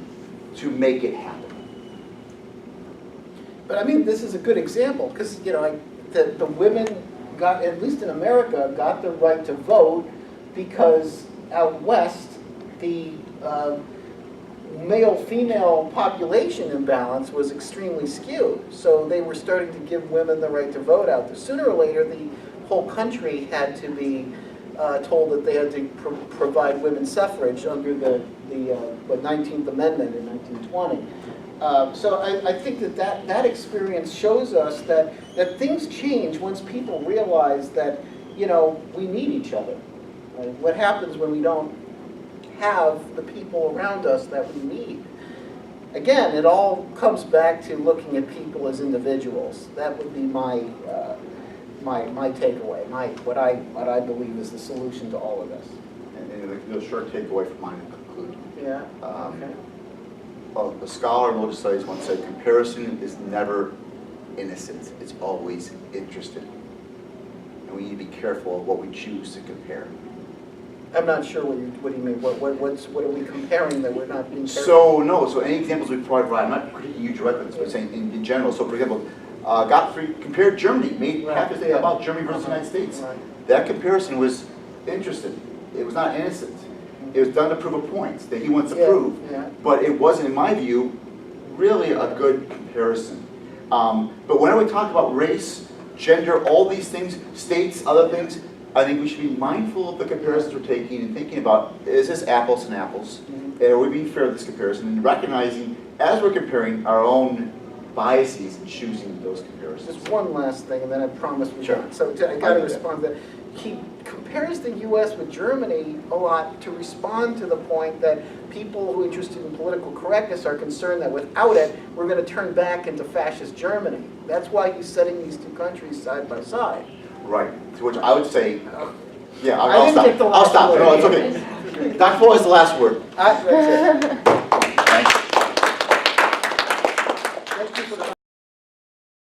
Speaker 3: to make it happen.
Speaker 2: But I mean, this is a good example, because, you know, the women got, at least in America, got the right to vote because out west, the male-female population imbalance was extremely skewed. So they were starting to give women the right to vote out there. Sooner or later, the whole country had to be told that they had to provide women's suffrage under the 19th Amendment in 1920. So I think that experience shows us that things change once people realize that, you know, we need each other. Right? What happens when we don't have the people around us that we need? Again, it all comes back to looking at people as individuals. That would be my takeaway, what I believe is the solution to all of this.
Speaker 3: And the short takeaway from mine to conclude.
Speaker 2: Yeah.
Speaker 3: Okay. A scholar in religious studies once said, comparison is never innocent. It's always interested. And we need to be careful of what we choose to compare.
Speaker 2: I'm not sure what do you mean. What are we comparing that we're not being careful?
Speaker 3: So any examples we provide, I'm not critiquing you directly, but saying in general. So for example, Gottfried compared Germany, made half his day about Germany versus the United States.
Speaker 2: Right.
Speaker 3: That comparison was interested. It was not innocent. It was done to prove a point that he wants to prove.
Speaker 2: Yeah.
Speaker 3: But it wasn't, in my view, really a good comparison. But whenever we talk about race, gender, all these things, states, other things, I think we should be mindful of the comparisons we're taking and thinking about, is this apples and apples?
Speaker 2: Mm-hmm.
Speaker 3: Are we being fair to this comparison? And recognizing, as we're comparing, our own biases and choosing those comparisons.
Speaker 2: Just one last thing, and then I promise we're
Speaker 3: Sure.
Speaker 2: done. So I got to respond to that. Keep compares the US with Germany a lot to respond to the point that people who are interested in political correctness are concerned that without it, we're going to turn back into fascist Germany. That's why he's setting these two countries side by side.
Speaker 3: Right, to which I would say, yeah,
Speaker 2: I
Speaker 3: I'll
Speaker 2: didn't
Speaker 3: stop.
Speaker 2: get the
Speaker 3: I'll
Speaker 2: last
Speaker 3: stop,
Speaker 2: word.
Speaker 3: no, it's okay. Dr. Paul has the last word.
Speaker 2: That's it.